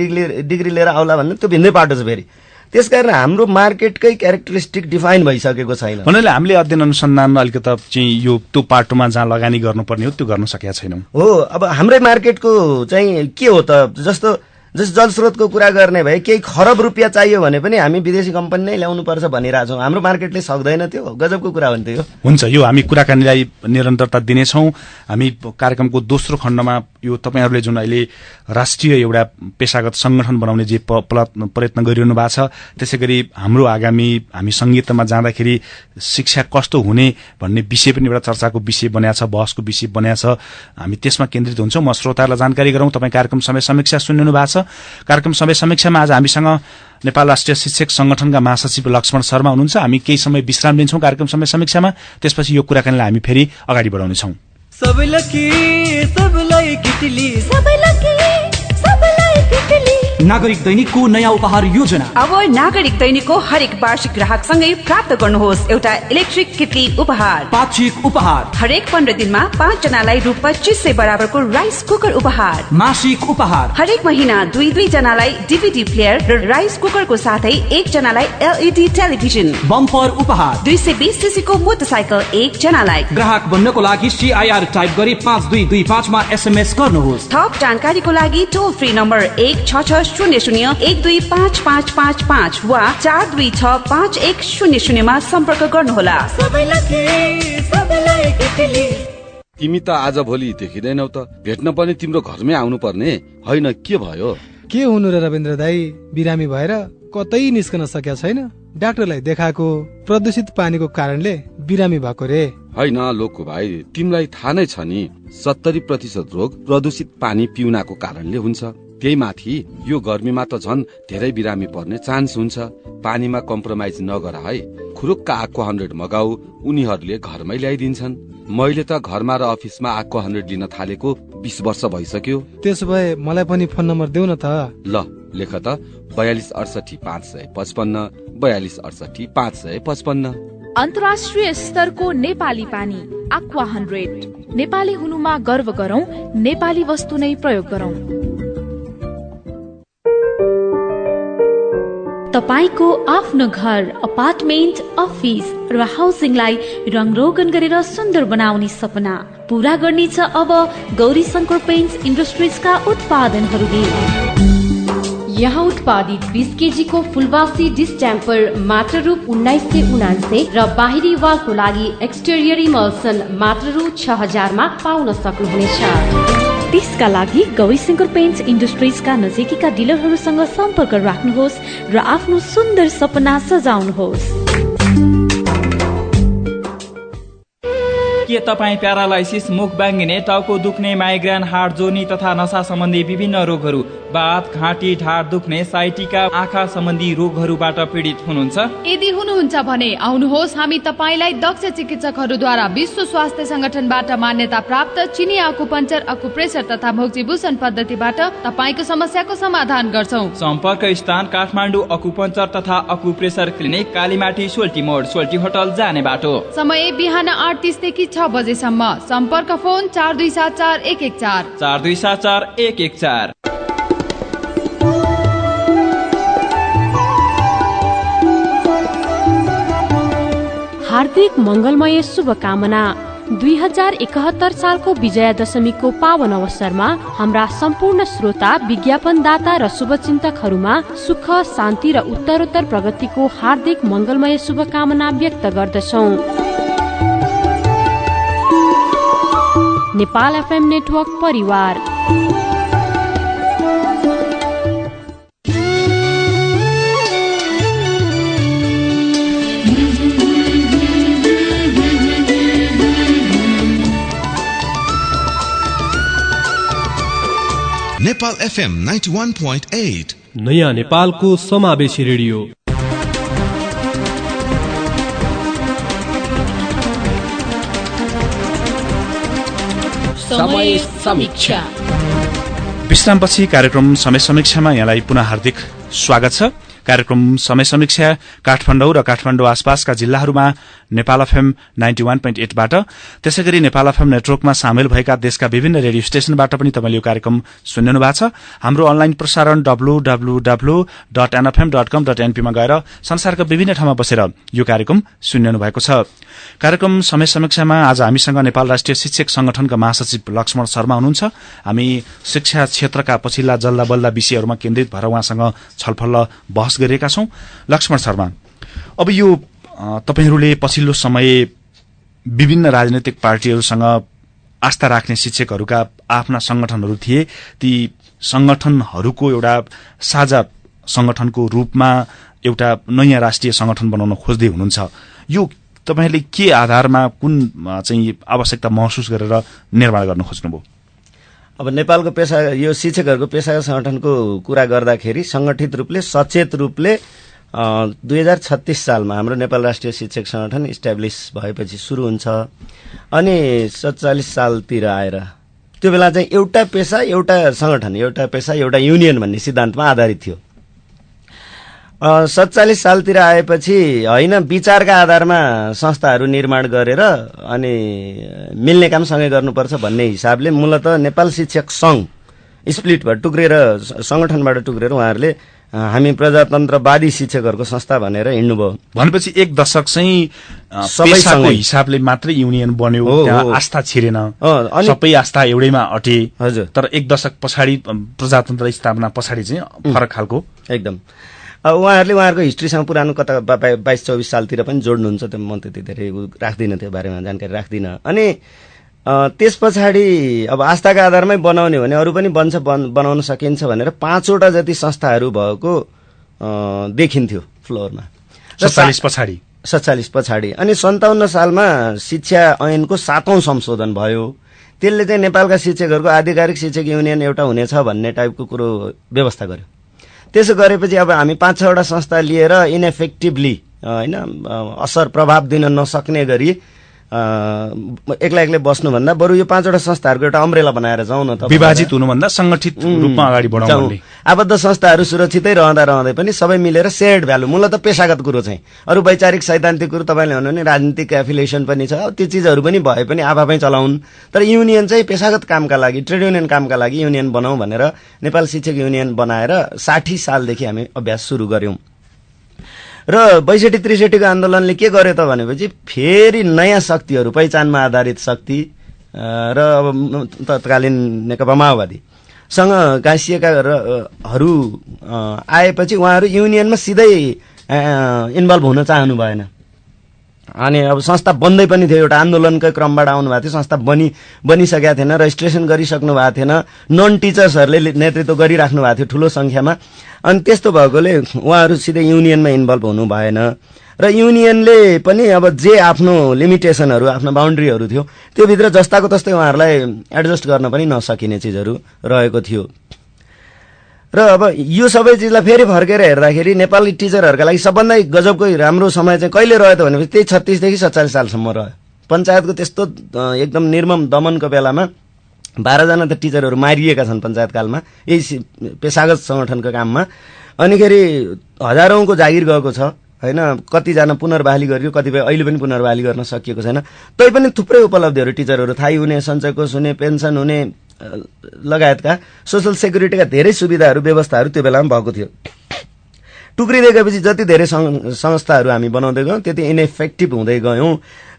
डिग्री लिएर आउला भन्ने त्यो भिन्दै पाटो छ फेरि। त्यसकारण हाम्रो मार्केटकै क्यारेक्टरिस्टिक डिफाइन भइसकेको छैन। भन्नाले हामीले अध्ययन अनुसन्धान अलिकति चाहिँ यो त्यो पाटोमा जहाँ लगानी गर्नुपर्ने हो त्यो गर्न सकेका छैनौँ। हो, अब हाम्रै मार्केटको चाहिँ के हो त, जस्तो जलस्रोतको कुरा गर्ने भए केही खरब रुपियाँ चाहियो भने पनि हामी विदेशी कम्पनी नै ल्याउनु पर्छ भनिरहेछौँ। हाम्रो मार्केटले सक्दैन, त्यो गजबको कुरा हो नि त्यो। हुन्छ, यो हामी कुराकानीलाई निरन्तरता दिनेछौँ। हामी कार्यक्रमको दोस्रो खण्डमा यो तपाईहरूले जुन अहिले राष्ट्रिय एउटा पेशागत संगठन बनाउने जे प्रयत्न गरिरहनु भएको छ, त्यसै गरी हाम्रो आगामी हामी संगीतमा जाँदाखेरि शिक्षा कस्तो हुने भन्ने विषय पनि एउटा चर्चाको विषय बन्या छ, बहसको विषय बन्या छ। हामी त्यसमा केन्द्रित हुन्छौँ। म श्रोताहरूलाई जानकारी गरौँ, तपाईँ कार्यक्रम समय समीक्षा सुनिनु भएको छ। कार्यक्रम समय समीक्षामा आज हामीसँग नेपाल राष्ट्रिय शिक्षक संगठनका महासचिव लक्ष्मण शर्मा हुनुहुन्छ। हामी केही समय विश्राम लिन्छौँ कार्यक्रम समय समीक्षामा, त्यसपछि यो कुराकानीलाई हामी फेरि अगाडि बढाउनेछौँ। नागरिक दैनिकको नयाँ उपहार योजना। अब नागरिक दैनिकको हरेक वार्षिक ग्राहकसँगै प्राप्त गर्नुहोस् एउटा इलेक्ट्रिक केटली उपहार, पाक्षिक उपहार। हरेक 15 दिनमा 5 जनालाई रु 2500 बराबरको राइस कुकर उपहार, मासिक उपहार। हरेक महिना 2 जनालाई डीवीडी प्लेयर र राइस कुकरको साथै 1 जनालाई एलईडी टेलिभिजन। बम्पर उपहार 220 सीसीको मोटरसाइकल 1 जनालाई। ग्राहक बन्नको लागि CIR टाइप गरी 5225 मा SMS गर्नुहोस्। थप जानकारीको लागि टोल फ्री नम्बर 16600125555 वा 4265100 मा सम्पर्क गर्नुहोला। तिमी त आज भोलि देखिँदैनौ त, भेट्न पनि तिम्रो घरमै आउनु पर्ने होइन, के भयो? के हुनु र रविन्द्र दाई, बिरामी भएर कतै निस्कन सकेका छैन। डाक्टरलाई देखाएको, प्रदूषित पानीको कारणले बिरामी भएको रे। होइन लोकु भाइ, तिमीलाई थाहा नै छ नि 70% रोग प्रदूषित पानी पिउनाको कारणले हुन्छ। त्यही माथि यो गर्मीमा त झन् धेरै बिरामी पर्ने चान्स हुन्छ। पानीमा कम्प्रोमाइज नगर है। खुरुक्क आक्वा 100 मगाऊ, उनीहरूले घरमै ल्याइदिन्छन्। मैले त घरमा र अफिसमा आक्वा 100 लिन थालेको 20 वर्ष भइसक्यो। त्यसो भए मलाई पनि फोन नम्बर देऊ न त। ल लेख त 42 68 555 42 68 555। अन्तर्राष्ट्रिय स्तरको नेपाली पानी आक्वा 100। नेपाली हुनुमा गर्व गरौं, नेपाली वस्तु नै प्रयोग गरौं। तपाईको आफ्नो घर, अपार्टमेन्ट, अफिस र हाउसिङलाई रङरोगन गरेर सुन्दर बनाउने सपना पूरा गर्नेछ अब गौरी शंकर पेन्ट्स इन्डस्ट्रिजका उत्पादनहरूले। यहाँ उत्पादित 20 केजीको फुलवासी डिस्ट्याम्पर मात्र रु 1999 र बाहिरी वालको लागि एक्सटेरियर इमल्सन मात्र रु 6000 मा पाउन सक्नुहुनेछ। त्यसका लागि गौरी शंकर पेन्ट्स इन्डस्ट्रिजका नजिकीका डिलरहरूसँग सम्पर्क राख्नुहोस् र आफ्नो सुन्दर सपना सजाउनुहोस्। के तपाईँ प्यारालाइसिस, मुख बाङ्गिने, टाउको दुख्ने, माइग्रेन, हार्ट जोर्नी तथा नशा सम्बन्धी विभिन्न रोगहरू, बात, घाँटी, ढाड दुख्ने, साइटिका, आँखा सम्बन्धी रोगहरूबाट पीडित हुनुहुन्छ? यदि हुनुहुन्छ भने आउनुहोस्, हामी तपाईलाई दक्ष चिकित्सकहरूद्वारा विश्व स्वास्थ्य संगठनबाट मान्यता प्राप्त चिनी आकुपञ्चर, अकुप्रेसर तथा भोक्जिभूषण पद्धतिबाट तपाईको समस्याको समाधान गर्छौं। सम्पर्क स्थान काठमाडौँ अकुपञ्चर तथा अकुप्रेसर क्लिनिक, कालीमाटी, सोल्टी मोड, सोल्टी होटल जाने बाटो। समय बिहान 8:30 देखि 6 बजेसम्म। सम्पर्क फोन 4274 114 4274 114। हार्दिक मंगलमय शुभकामना। 2071 सालको विजयादशमीको पावन अवसरमा हाम्रा सम्पूर्ण श्रोता, विज्ञापनदाता र शुभचिन्तकहरूमा सुख, शान्ति र उत्तरोत्तर प्रगतिको हार्दिक मंगलमय शुभकामना व्यक्त गर्दछौं। नेपाल एफएम नेटवर्क परिवार। नेपाल एफएम 91.8 नयाँ नेपालको समावेशी रेडियो। समय समीक्षा। विश्रामपछि कार्यक्रम समय समीक्षामा यहाँलाई पुनः हार्दिक स्वागत छ। कार्यक्रम समय समीक्षा काठमाडौँ र काठमाडौँ आसपासका जिल्लाहरूमा नेपाल एफएम 91.8 बाट, त्यसैगरी नेपाल एफएम नेटवर्कमा सामेल भएका देशका विभिन्न रेडियो स्टेशनबाट पनि तपाईले यो कार्यक्रम सुनिनु भएको छ। हाम्रो अनलाइन प्रसारण www.nfm.com.np मा गएर संसारका विभिन्न ठाउँमा बसेर यो कार्यक्रम सुनिनु भएको छ। कार्यक्रम समय समीक्षामा आज हामीसँग नेपाल राष्ट्रिय शिक्षक संगठनका महासचिव लक्ष्मण शर्मा हुनुहुन्छ। हामी शिक्षा क्षेत्रका पछिल्ला जल्दा बल्दा विषयहरूमा केन्द्रित भएर उहाँसँग छलफल बहस गरिरहेका छौं। लक्ष्मण शर्मा, अब यो तपाईहरूले पछिल्लो समय विभिन्न राजनैतिक पार्टीहरूसँग आस्था राख्ने शिक्षकहरूका आफ्ना संगठनहरू थिए, ती संगठनहरूको एउटा साझा संगठनको रूपमा एउटा नयाँ राष्ट्रिय संगठन बनाउन खोज्दै हुनुहुन्छ। यो तपाईहरूले के आधारमा, कुन चाहिँ आवश्यकता महसुस गरेर निर्माण गर्न खोज्नुभयो? अब नेपालको पेशा, यो शिक्षकहरूको पेशागत संगठनको कुरा गर्दाखेरि संगठित रूपले, सचेत रूपले 2036 सालमा हाम्रो नेपाल राष्ट्रिय शिक्षक संगठन इस्टाब्लिस भएपछि सुरु हुन्छ अनि 47 सालतिर आएर त्यो बेला चाहिँ एउटा पेशा एउटा संगठन, एउटा पेशा एउटा युनियन भन्ने सिद्धान्तमा आधारित थियो। 47 सालतिर आएपछि होइन, विचारका आधारमा संस्थाहरू निर्माण गरेर अनि मिल्ने काम सँगै गर्नुपर्छ भन्ने हिसाबले मूलतः नेपाल शिक्षक संघ स्प्लिट भएर टुक्रेर, संगठनबाट टुक्रेर उहाँहरूले हामी प्रजातन्त्रवादी शिक्षकहरूको संस्था भनेर हिँड्नुभयो। भनेपछि एक दशक चाहिँ पेशाको हिसाबले मात्रै युनियन बन्यो, त्यहाँ आस्था छिरेन, सबै आस्था एउटैमा अटे। हजुर, तर एक दशक पछाडि प्रजातन्त्र स्थापना पछाडि चाहिँ फरक खालको एकदम। उहाँहरूले उहाँहरूको हिस्ट्रीसँग पुरानो कता 22-24 सालतिर पनि जोड्नुहुन्छ, त्यो म त्यति धेरै राख्दिनँ, त्यो बारेमा जानकारी राख्दिनँ। अनि त्यस पछाडि अब आस्थाका आधारमै बनाउने भने अरू पनि बनाउन सकिन्छ भनेर 5वटा जति संस्थाहरू भएको देखिन्थ्यो फ्लोरमा 47 पछाडि। अनि 57 सालमा शिक्षा ऐनको 7औं संशोधन भयो। त्यसले चाहिँ नेपालका शिक्षकहरूको आधिकारिक शिक्षक युनियन एउटा हुनेछ भन्ने टाइपको कुरो व्यवस्था गर्यो। त्यसो गरेपछि अब हामी 5-6वटा संस्था लिएर इनएफेक्टिभली, होइन, असर प्रभाव दिन नसक्ने गरी एक्लै एक्लै बस्नुभन्दा बरु यो 5वटा संस्थाहरूको एउटा अम्ब्रेला बनाएर जाउँ न त, विभाजित हुनुभन्दा संगठित रूपमा अगाडि बढाउँ। आबद्ध संस्थाहरू सुरक्षितै रहँदै पनि सबै मिलेर शेयर्ड भ्यालु, मूलतः पेशागत कुरो चाहिँ, अरू वैचारिक सैद्धान्तिक कुरो तपाईँले भन्नु भने राजनीतिक एफिलिएसन पनि छ, त्यो चिजहरू पनि भए पनि आफै चलाउन्, तर युनियन चाहिँ पेशागत कामका लागि, ट्रेड युनियन कामका लागि युनियन बनाऊ भनेर नेपाल शिक्षक युनियन बनाएर 60 सालदेखि हामी अभ्यास सुरु गर्यौं। र 62-63 को आन्दोलनले के गर्यो त भनेपछि फेरि नयाँ शक्तिहरू, पहिचानमा आधारित शक्ति र अब तत्कालीन नेकपा माओवादीसँग गाँसिएकाहरू आएपछि उहाँहरू युनियनमा सिधै इन्भल्भ हुन चाहनु भएन। अनि अब संस्था बन्दै पनि थियो, एउटा आन्दोलनकै क्रमबाट आउनु भएको थियो, संस्था बनिसकेका थिएन, रजिस्ट्रेसन गरिसक्नु भएको थिएन, नन टिचर्सहरूले नेतृत्व गरिराख्नु भएको थियो ठुलो संख्यामा। अनि त्यस्तो भएकोले उहाँहरू सिधै युनियनमा इन्भल्भ हुनु भएन र युनियनले पनि अब जे आफ्नो लिमिटेसनहरू, आफ्नो बााउन्ड्रीहरू थियो त्योभित्र जस्ताको तस्तै उहाँहरूलाई एडजस्ट गर्न पनि नसकिने चिजहरू रहेको थियो। र अब यो सबै चिजलाई फेरि फर्केर हेर्दाखेरि नेपाली टिचरहरूका लागि सबभन्दा गजबको राम्रो समय चाहिँ कहिले रह्यो त भनेपछि त्यही 36 देखि 47 सालसम्म रह्यो। पञ्चायतको त्यस्तो एकदम निर्मम दमनको बेलामा 12 जना त टिचरहरू मारिएका छन् पञ्चायतकालमा यही पेशागत संगठनको काममा। अनिखेरि हजारौंको जागिर गएको छ हैन, कतिजना पुनर्बहाली गरियो, कतिपय अहिले पनि पुनर्बहाली गर्न सकिएको छैन। तैपनि थुप्रै उपलब्धिहरू टिचरहरू थाहै हुने, सञ्चय कोष हुने, पेन्सन हुने लगायतका सोशल सेक्युरिटीका धेरै सुविधाहरू, व्यवस्थाहरू त्यो बेलामा भएको थियो। टुक्रिँदै गएपछि जति धेरै संस्थाहरू हामी बनाउँदै गयौँ त्यति इनइफेक्टिभ हुँदै गयौँ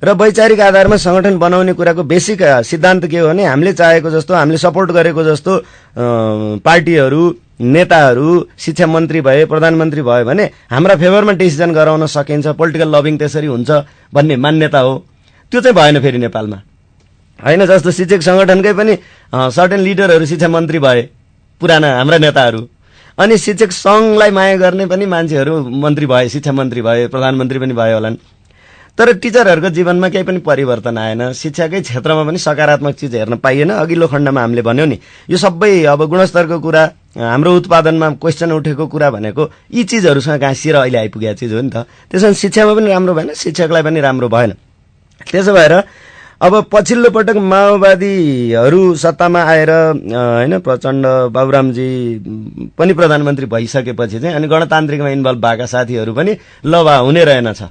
र वैचारिक आधारमा संगठन बनाउने कुराको बेसिक सिद्धान्त के हो भने हामीले चाहेको जस्तो, हामीले सपोर्ट गरेको जस्तो पार्टीहरू, नेताहरू, शिक्षा मन्त्री भए, प्रधानमन्त्री भयो भने हाम्रा फेभरमा डिसिजन गराउन सकिन्छ, पोलिटिकल लबिङ त्यसरी हुन्छ भन्ने मान्यता हो। त्यो चाहिँ भएन फेरि नेपालमा हैन। जस्तो शिक्षक संगठनकै पनि सर्टेन लिडरहरू शिक्षा मन्त्री भए, पुराना हाम्रा नेताहरू, अनि शिक्षक संघलाई माया गर्ने पनि मान्छेहरू मन्त्री भए, शिक्षा मन्त्री भए, प्रधानमन्त्री पनि भए होलान्। तर टिचरहरूको जीवनमा केही पनि परिवर्तन आएन, शिक्षाकै क्षेत्रमा पनि सकारात्मक चिज हेर्न पाइएन। अघिल्लो खण्डमा हामीले भन्यौं नि, यो सबै अब गुणस्तरको कुरा, हाम्रो उत्पादनमा क्वेसन उठेको कुरा भनेको यी चिजहरूसँग गाँसिएर अहिले आइपुगेको चिज हो नि त। त्यसमा शिक्षामा पनि राम्रो भएन, शिक्षकलाई पनि राम्रो भएन। त्यसो भएर अब पछिल्लो पटक माओवादीहरू सत्तामा आएर हैन, प्रचण्ड, बाबुरामजी पनि प्रधानमन्त्री भइसकेपछि चाहिँ अनि गणतान्त्रिकमा इन्भल्भ भएका साथीहरू पनि ल हुने रहेनछ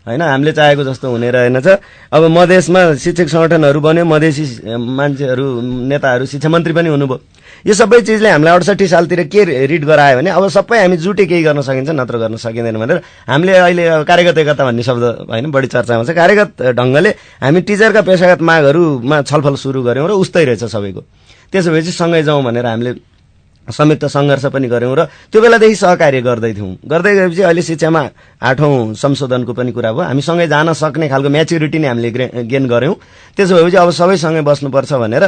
हैन, हामीले चाहेको जस्तो हुने रहेनछ। अब मधेसमा शिक्षक संगठनहरू बन्यो, मधेसी मान्छेहरू, नेताहरू शिक्षा मन्त्री पनि हुनुभयो। यो सबै चिजले हामीलाई 68 सालतिर के रिड गरायो भने अब सबै हामी जुटे केही गर्न सकिन्छ, नत्र गर्न सकिँदैन भनेर हामीले अहिले कार्यगत एकता भन्ने शब्द हैन बढी चर्चामा छ। कार्यगत ढंगले हामी टिचरका पेशागत मागहरूमा छलफल सुरु गर्यौं र उस्तै रहेछ सबैको। त्यसो भएपछि सँगै जाउँ भनेर हामीले संयुक्त संघर्ष पनि गर्यौं र त्यो बेलादेखि सहकार्य गर्दै थियौं। गर्दै गएपछि अहिले शिक्षामा 8औं संशोधनको पनि कुरा भयो। हामी सँगै जान सक्ने खालको म्याच्युरिटी नै हामीले गेन गर्यौं। त्यसो भएपछि अब सबै सँगै बस्नुपर्छ भनेर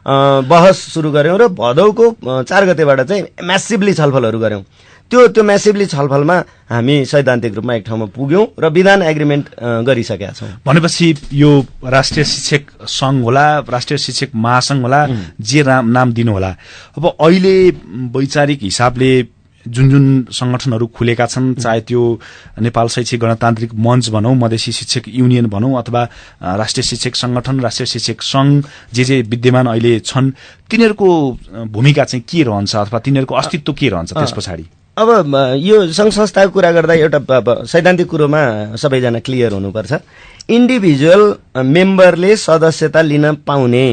बहस सुरु गर्यौं र भदौको 4 गतेबाट चाहिँ म्यासिभली छलफलहरू गर्यौं। त्यो म्यासिभली छलफलमा हामी सैद्धान्तिक रूपमा एक ठाउँमा पुग्यौं र विधान एग्रिमेन्ट गरिसकेका छौं। भनेपछि यो राष्ट्रिय शिक्षक संघ होला, राष्ट्रिय शिक्षक महासंघ होला, जे नाम दिनु होला, अब अहिले वैचारिक हिसाबले जुन जुन संगठनहरू खुलेका छन्, चाहे त्यो नेपाल शैक्षिक गणतान्त्रिक मञ्च भनौं, मधेसी शिक्षक युनियन भनौं, अथवा राष्ट्रिय शिक्षक संगठन, राष्ट्रिय शिक्षक संघ जे विद्यमान अहिले छन्, तिनीहरूको भूमिका चाहिँ के रहन्छ अथवा तिनीहरूको अस्तित्व के रहन्छ त्यस पछाडि? अब यो संघ संस्थाको कुरा गर्दा एउटा सैद्धान्तिक कुरोमा सबैजना क्लियर हुनुपर्छ। इन्डिभिजुअल मेम्बरले सदस्यता लिन पाउने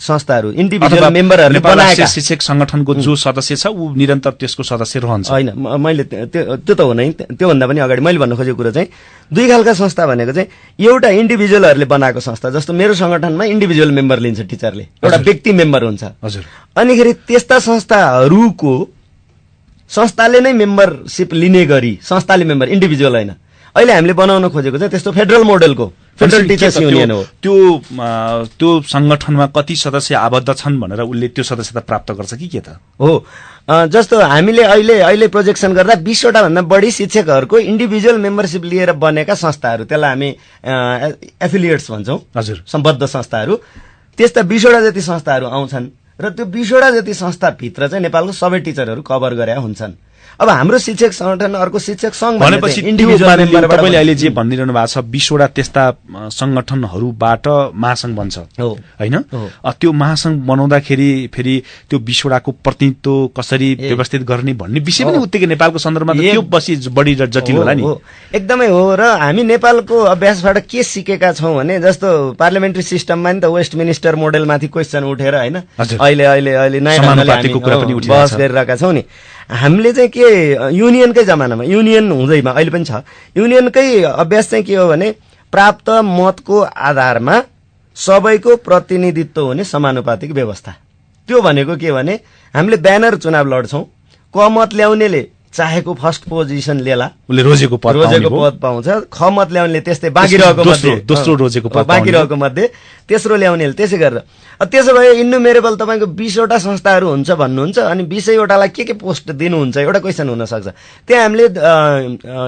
संस्थाहरू, इन्डिभिजुअल मेम्बरहरूले बनाएका शिक्षक संगठनको जो सदस्य छ ऊ निरन्तर त्यसको सदस्य रहन्छ हैन। मैले त्यो त हो नै, त्योभन्दा पनि अगाडि मैले भन्न खोजेको कुरा चाहिँ दुई खालका संस्था भनेको चाहिँ एउटा इन्डिभिजुअलहरूले बनाएको संस्था, जस्तो मेरो संगठनमा इन्डिभिजुअल मेम्बर लिन्छ टिचरले, एउटा व्यक्ति मेम्बर हुन्छ। हजुर। अनिखेरि त्यस्ता संस्थाहरूको संस्थाले नै मेम्बरशिप लिने गरी, संस्थाले मेम्बर, इन्डिभिजुअल हैन। अहिले हामीले बनाउन खोजेको चाहिँ त्यस्तो फेडरल मोडलको फेडरल टिचर्स युनियन हो। त्यो संगठनमा कति सदस्य आबद्ध छन् भनेर उसले त्यो सदस्यता प्राप्त गर्छ कि के त हो? जस्तो हामीले अहिले प्रोजेक्सन गर्दा 20 वटा भन्दा बढी शिक्षकहरूको इन्डिभिजुअल मेम्बरशिप लिएर बनेका संस्थाहरू, त्यसलाई हामी एफिलिएट्स भन्छौं, हजुर, सम्बद्ध संस्थाहरू, त्यस्ता 20 वटा जति संस्थाहरू आउँछन् र त्यो 20 वटा जति संस्थाभित्र चाहिँ नेपालको सबै टिचरहरू कभर गरेका हुन्छन्। अब हाम्रो शिक्षक संगठन, अर्को शिक्षक संघ भनेपछि तपाईले अहिले जे भनिरहनु भएको छ 20 वटा त्यस्ता संगठनहरूबाट महासंघ बन्छ हैन? त्यो महासंघ बनाउँदाखेरि फेरि त्यो 20 वटाको प्रतिनिधित्व कसरी व्यवस्थित गर्ने भन्ने विषय पनि उत्तिकै नेपालको सन्दर्भमा त्यो बसी बढी जटिल होला नि। एकदमै हो। र हामी नेपालको अभ्यासबाट के सिकेका छौं भने जस्तो पार्लियामेन्ट्री सिस्टममा नि त वेस्टमिनिस्टर मोडेलमाथि क्वेशन उठेर हैन, अहिले नयाँ ढंगले हामी बहस गरिरहेका छौं नि। हामीले चाहिँ के युनियनकै जमानामा युनियन हुँदैमा अहिले पनि छ युनियनकै अभ्यास चाहिँ के हो भने प्राप्त मतको आधारमा सबैको प्रतिनिधित्व हुने समानुपातिक व्यवस्था। त्यो भनेको के भने हामीले ब्यानर चुनाव लड्छौं, क मत ल्याउनेले चाहेको फर्स्ट पोजिसन लिएला, उसले रोजेको पद पाउँछ, ख मत ल्याउनेले त्यस्तै बाँकी रहेको मध्ये दोस्रो रोजेको पद बाँकी रहेको मध्ये तेस्रो ल्याउनेले त्यसै गरेर। त्यसो भए इन्नुमेरेबल तपाईको 20 वटा संस्थाहरू हुन्छ भन्नुहुन्छ अनि 20 वटालाई के पोस्ट दिनुहुन्छ एउटा क्वेशन हुन सक्छ। त्यहाँ हामीले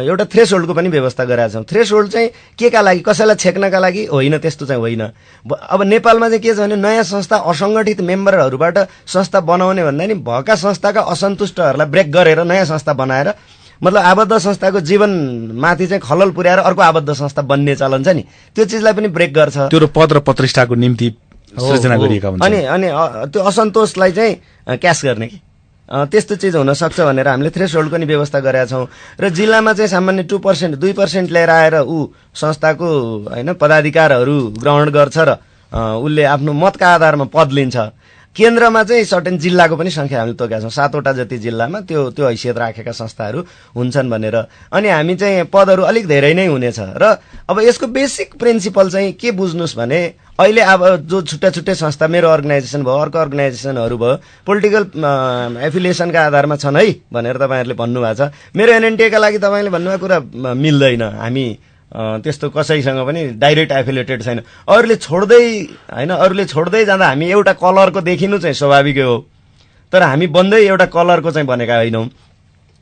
एउटा थ्रेशहोल्डको पनि व्यवस्था गरेका छौं। थ्रेशहोल्ड चाहिँ केका लागि, कसैलाई छेक्नका लागि होइन, त्यस्तो चाहिँ होइन। अब नेपालमा चाहिँ के छ भने नयाँ संस्था असंगठित मेम्बरहरूबाट संस्था बनाउने भन्दा नि भएका संस्थाका असन्तुष्टहरूलाई ब्रेक गरेर नयाँ संस्था बनाएर मतलब आबद्ध संस्थाको जीवनमाथि चाहिँ खलल पुर्याएर अर्को आबद्ध संस्था बन्ने चलन छ नि, त्यो चिजलाई पनि ब्रेक गर्छ। त्यो पद र प्रतिष्ठाको निम्ति सृजना गरिएका हुन्छ। अनि त्यो असन्तोषलाई चाहिँ क्यास गर्ने कि त्यस्तो चिज हुन सक्छ भनेर हामीले थ्रेशहोल्डको नि व्यवस्था गरेका छौं। र जिल्लामा चाहिँ सामान्य 2% 2% लिएर आएर ऊ संस्थाको हैन पदाधिकारहरू ग्रहण गर्छ र उसले आफ्नो मतका आधारमा पद लिन्छ। केन्द्रमा चाहिँ सर्टेन जिल्लाको पनि संख्या हामीले तोकेका छौं, 7 वटा जति जिल्लामा त्यो हैसियत राखेका संस्थाहरू हुन्छन् भनेर। अनि हामी चाहिँ पदहरू अलिक धेरै नै हुनेछ। र अब यसको बेसिक प्रिन्सिपल चाहिँ के बुझ्नुस् भने अहिले अब जो छुट्टा छुट्टै संस्था, मेरो अर्गनाइजेसन भयो, अर्को अर्गनाइजेसनहरू भयो, पोलिटिकल एफिलिएसनका आधारमा छन् है भनेर तपाईहरुले भन्नुभएको छ। मेरो एनएनटीका लागि तपाईले भन्नुभएको कुरा मिल्दैन। हामी त्यस्तो कसैसँग पनि डाइरेक्ट एफिलिएटेड छैन। अरूले छोड्दै जाँदा हामी एउटा कलरको देखिनु चाहिँ स्वाभाविकै हो, तर हामी बन्दै एउटा कलरको चाहिँ बनेका होइनौं।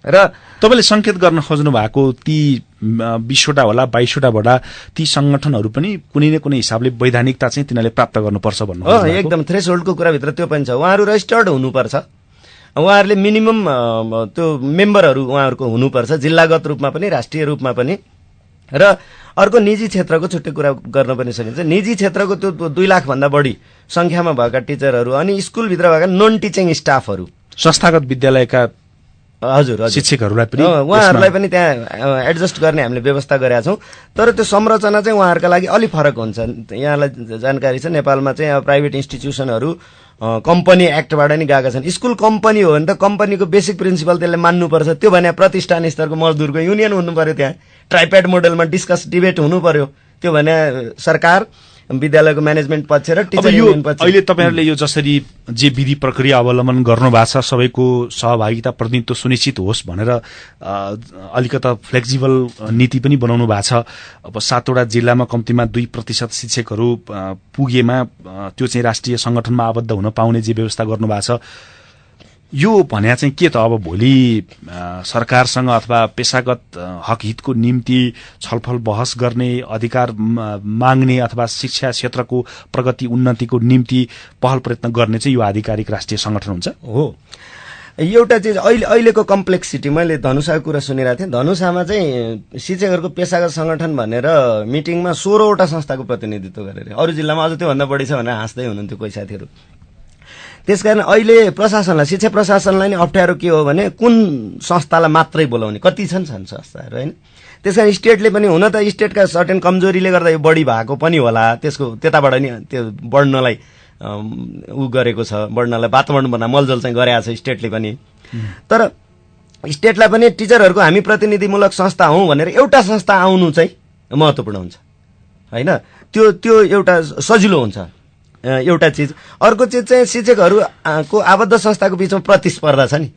र तपाईले संकेत गर्न खोज्नु भएको ती 20 वटा होला 22 वटा बडा ती संगठनहरू पनि कुनै न कुनै हिसाबले वैधानिकता चाहिँ तिनीहरूले प्राप्त गर्नुपर्छ भन्नु हो। एकदम थ्रेशहोल्डको कुरा भित्र त्यो पनि छ। उहाँहरू रजिस्टर्ड हुनुपर्छ, उहाँहरूले मिनिमम त्यो मेम्बरहरू उहाँहरूको हुनुपर्छ, जिल्लागत रूपमा पनि राष्ट्रिय रूपमा पनि। र अर्को निजी क्षेत्रको छुट्टै कुरा गर्न पनि सकिन्छ। निजी क्षेत्रको त्यो 2 लाख भन्दा बढी संख्यामा भएका टिचरहरू अनि स्कुलभित्र भएका नन टिचिङ स्टाफहरू, संस्थागत विद्यालयका हजुर शिक्षकहरूलाई पनि उहाँहरूलाई पनि त्यहाँ एडजस्ट गर्ने हामीले व्यवस्था गरेका छौं। तर त्यो संरचना चाहिँ उहाँहरूका लागि अलि फरक हुन्छ। यहाँलाई जानकारी छ नेपालमा चाहिँ प्राइभेट इन्स्टिट्युसनहरू कम्पनी एक्टबाट नि गएका छन्। स्कुल कम्पनी हो भने त कम्पनीको बेसिक प्रिन्सिपल त्यसले मान्नुपर्छ। त्यो भने प्रतिष्ठान स्तरको मजदुरको युनियन हुनु पर्यो, त्यहाँ ट्राइप्याड मोडलमा डिबेट हुनु पर्यो। त्यो भने सरकार, विद्यालयको म्यानेजमेन्ट पक्ष र टिचर युनियन पक्ष। अहिले तपाईहरुले यो जसरी जे विधि प्रक्रिया अवलम्बन गर्नु भएको छ, सबैको सहभागिता प्रतिनिधित्व सुनिश्चित होस् भनेर अलिकता फ्लेक्सिबल नीति पनि बनाउनु भएको छ। अब 7 वटा जिल्लामा कम्तीमा 2% शिक्षकहरू पुगेमा त्यो चाहिँ राष्ट्रिय संगठनमा आबद्ध हुन पाउने जे व्यवस्था गर्नु भएको छ, यो भन्या चाहिँ के त अब भोलि सरकारसँग अथवा पेशागत हक हितको निम्ति छलफल बहस गर्ने, अधिकार माग्ने अथवा शिक्षा क्षेत्रको प्रगति उन्नतिको निम्ति पहल प्रयत्न गर्ने चाहिँ यो आधिकारिक राष्ट्रिय संगठन हुन्छ हो। एउटा चीज अहिलेको कम्प्लेक्सिटी, मैले धनुषाको कुरा सुनिरहेको थिएँ। धनुषामा चाहिँ शिक्षकहरूको पेशागत संगठन भनेर मिटिङमा 16 वटा संस्थाको प्रतिनिधित्व गरेर, अरू जिल्लामा अझ त्योभन्दा बढी छ भनेर हाँस्दै हुनुहुन्थ्यो कोही साथीहरू। त्यसकारण अहिले प्रशासनलाई, शिक्षा प्रशासनलाई नै अप्ठ्यारो के हो भने कुन संस्थालाई मात्रै बोलाउने, कति छन् संस्थाहरू हैन। त्यसकारण स्टेटले पनि, हुन त स्टेटका सर्टेन कमजोरीले गर्दा यो बढी भएको पनि होला, त्यसको त्यताबाट नि त्यो बढ्नलाई गरेको छ, बढ्नलाई वातावरण बना मलजल चाहिँ गरेको छ स्टेटले पनि। तर स्टेटलाई पनि टिचरहरूको हामी प्रतिनिधिमूलक संस्था हौं भनेर एउटा संस्था आउनु चाहिँ महत्त्वपूर्ण हुन्छ हैन। त्यो एउटा सजिलो हुन्छ एउटा चीज। अर्को चीज चाहिँ शिक्षकहरूको आबद्ध संस्थाको बीचमा प्रतिस्पर्धा छ नि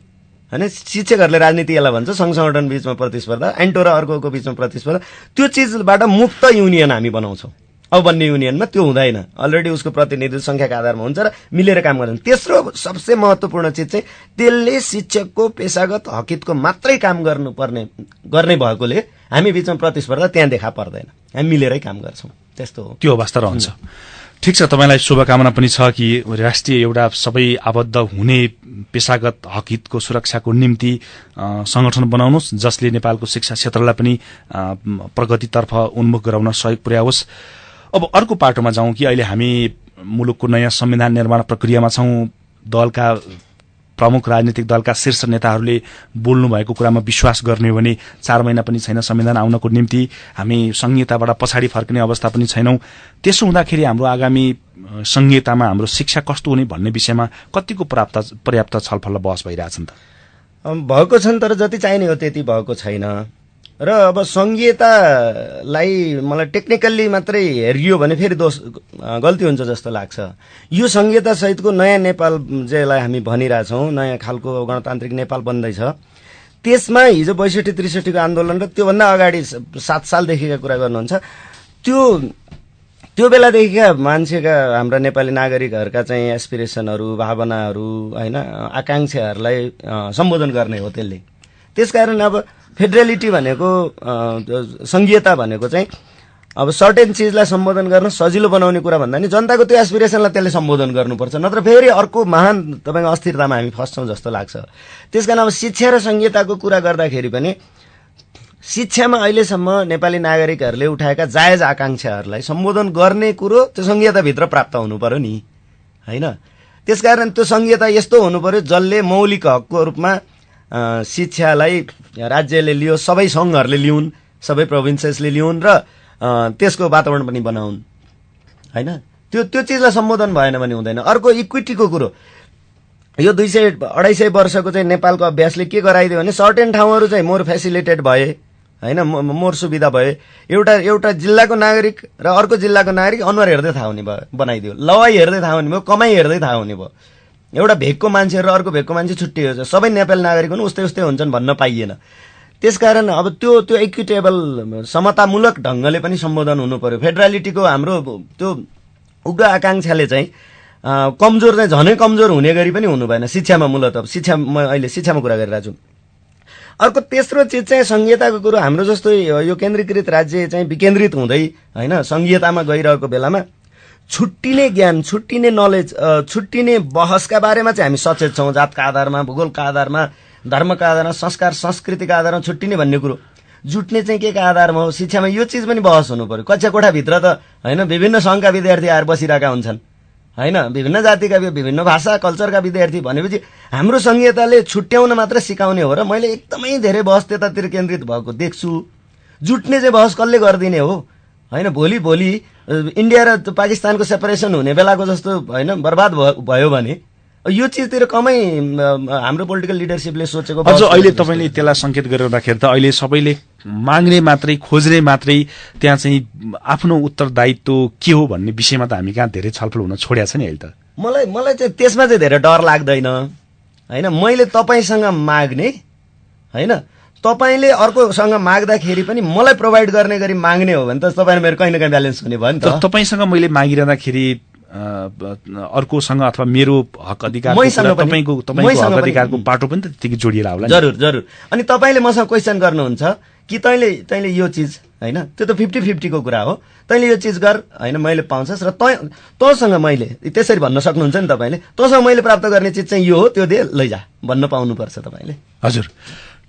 हैन। शिक्षकहरूले राजनीति यसलाई भन्छ, संघ संगठन बीचमा प्रतिस्पर्धा, एन्टो र अर्कोको बीचमा प्रतिस्पर्धा। त्यो चीजबाट मुक्त युनियन हामी बनाउँछौं। अब बन्ने युनियनमा त्यो हुँदैन, अलरेडी उसको प्रतिनिधित्व संख्याका आधारमा हुन्छ र मिलेर काम गर्छन्। तेस्रो सबसे महत्त्वपूर्ण चीज चाहिँ त्यसले शिक्षकको पेशागत हकितको मात्रै काम गर्ने भएकोले हामी बीचमा प्रतिस्पर्धा त्यहाँ देखा पर्दैन, हामी मिलेरै काम गर्छौं। त्यस्तो हो, त्यो अवस्था रहन्छ। ठिक छ, तपाईलाई शुभकामना पनि छ कि राष्ट्रिय एउटा सबै आबद्ध हुने पेशागत हकितको सुरक्षाको निम्ति संगठन बनाउनुहोस्, जसले नेपालको शिक्षा क्षेत्रलाई पनि प्रगतितर्फ उन्मुख गराउन सहयोग पुर्याओस्। अब अर्को पाटोमा जाउँ कि अहिले हामी मुलुकको नयाँ संविधान निर्माण प्रक्रियामा छौं। दलका प्रमुख राजनीतिक दलका शीर्ष नेताहरूले बोल्नु भएको कुरामा विश्वास गर्ने हो भने 4 महिना पनि छैन संविधान आउनको निम्ति, हामी संहिताबाट पछाडि फर्किने अवस्था पनि छैनौं। त्यसो हुँदाखेरि हाम्रो आगामी संहितामा हाम्रो शिक्षा कस्तो हुने भन्ने विषयमा कतिको पर्याप्त छलफल बहस भइरहेछन् त? भएको छन् तर जति चाहिने हो त्यति भएको छैन। र अब संघीयतालाई मलाई टेक्निकल्ली मात्रै हेरियो भने फेरि गल्ती हुन्छ जस्तो लाग्छ। यो संघीयता सहितको नयाँ नेपाल जसलाई हामी भनिरहेछौँ, नयाँ खालको गणतान्त्रिक नेपाल बन्दैछ, त्यसमा हिजो 62-63 को आन्दोलन र त्योभन्दा अगाडि 7 सालदेखिका कुरा गर्नुहुन्छ, त्यो बेलादेखिका मान्छेका हाम्रा नेपाली नागरिकहरूका चाहिँ एस्पिरेसनहरू, भावनाहरू, होइन, आकांक्षाहरूलाई सम्बोधन गर्ने हो त्यसले। त्यसकारण अब फेडरलिटी भनेको, संघीयता भनेको चाहिँ अब सर्टेन चिजलाई सम्बोधन गर्न सजिलो बनाउने कुरा भन्दा नि जनताको त्यो एस्पिरेसनलाई त्यसले सम्बोधन गर्नुपर्छ, नत्र फेरि अर्को महान तपाईँको अस्थिरतामा हामी फस्छौँ जस्तो लाग्छ। त्यसकारण अब शिक्षा र संघीयताको कुरा गर्दाखेरि पनि शिक्षामा अहिलेसम्म नेपाली नागरिकहरूले उठाएका जायज आकांक्षाहरूलाई सम्बोधन गर्ने कुरो त्यो संघीयताभित्र प्राप्त हुनु पर्यो नि, होइन। त्यसकारण त्यो संघीयता यस्तो हुनु पर्यो जसले मौलिक हकको रूपमा शिक्षालाई राज्यले लियो, सबै सङ्घहरूले लिउन्, सबै प्रोभिन्सेसले लिउन् र त्यसको वातावरण पनि बनाउन्, होइन। त्यो चिजलाई सम्बोधन भएन भने हुँदैन। अर्को इक्विटीको कुरो, यो 200-250 वर्षको चाहिँ नेपालको अभ्यासले के गराइदियो भने सर्टेन ठाउँहरू चाहिँ मोर फेसिलिटेड भए, होइन, मोर सुविधा भए। एउटा जिल्लाको नागरिक र अर्को जिल्लाको नागरिक अनुहार हेर्दै थाहा हुने भयो, बनाइदियो। लवाई हेर्दै थाहा हुने भयो, कमाई हेर्दै थाहा हुने भयो। एउटा भेगको मान्छे र अर्को भेगको मान्छे छुट्टिएको छ, सबै नेपाली नागरिक पनि उस्तै हुन्छन् भन्न पाइएन। त्यसकारण अब त्यो इक्विटेबल समतामूलक ढङ्गले पनि सम्बोधन हुनु पर्यो। फेडरलिटीको हाम्रो त्यो उग्र आकांक्षाले चाहिँ कमजोर चाहिँ झनै कमजोर हुने गरी पनि हुनु भएन शिक्षामा। मूलत म अहिले शिक्षामा कुरा गरिरहेको छु। अर्को तेस्रो चिज चाहिँ संघीयताको कुरो, हाम्रो जस्तो यो केन्द्रीकृत राज्य चाहिँ विकेन्द्रित हुँदै, होइन, संघीयतामा गइरहेको बेलामा छुट्टिने ज्ञान, छुट्टिने नलेज, छुट्टिने बहसका बारेमा चाहिँ हामी सचेत छौँ। जातका आधारमा, भूगोलका आधारमा, धर्मका आधारमा, संस्कार संस्कृतिका आधारमा छुट्टिने भन्ने कुरो। जुट्ने चाहिँ के का आधारमा हो? शिक्षामा यो चिज पनि बहस हुनु पर्यो। कक्षा कोठाभित्र त होइन विभिन्न सङ्घका विद्यार्थी आएर बसिरहेका हुन्छन्, होइन, विभिन्न जातिका, विभिन्न भाषा कल्चरका विद्यार्थी। भनेपछि हाम्रो संघीयताले छुट्याउन मात्र सिकाउने हो र मैले एकदमै धेरै बहस त्यतातिर केन्द्रित भएको देख्छु। जुट्ने चाहिँ बहस कसले गरिदिने हो, होइन। भोलि इन्डिया र पाकिस्तानको सेपरेसन हुने बेलाको जस्तो, होइन, बर्बाद भयो भने यो चिजतिर कमै हाम्रो पोलिटिकल लिडरसिपले सोचेको। अझ अहिले तपाईँले त्यसलाई सङ्केत गरिरहँदाखेरि त अहिले सबैले माग्ने मात्रै, खोज्ने मात्रै, त्यहाँ चाहिँ आफ्नो उत्तरदायित्व के हो भन्ने विषयमा त हामी कहाँ धेरै छलफल हुन छोडेको छ नि अहिले त। मलाई चाहिँ त्यसमा चाहिँ धेरै डर लाग्दैन, होइन। मैले तपाईँसँग माग्ने, होइन, तपाईँले अर्कोसँग माग्दाखेरि पनि मलाई प्रोभाइड गर्ने गरी माग्ने हो भने त तपाईँले मेरो कहीँ न कहीँ ब्यालेन्स हुने भयो नि त। तपाईँसँग मैले मागिरहँदाखेरि अर्कोसँग अथवा मेरो हक अधिकार, तपाईँको हक अधिकारको बाटो पनि त त्यतिकै जोडिएर होला। जरुर। अनि तपाईँले मसँग क्वेसन गर्नुहुन्छ कि तैँले यो चिज, होइन, त्यो त 50-50 को कुरा हो। तैँले यो चिज गर, होइन, मैले पाउँछस्, र तँसँग मैले त्यसरी भन्न सक्नुहुन्छ नि तपाईँले। तँसँग मैले प्राप्त गर्ने चिज चाहिँ यो हो, त्यो दे लैजा भन्न पाउनुपर्छ तपाईँले। हजुर,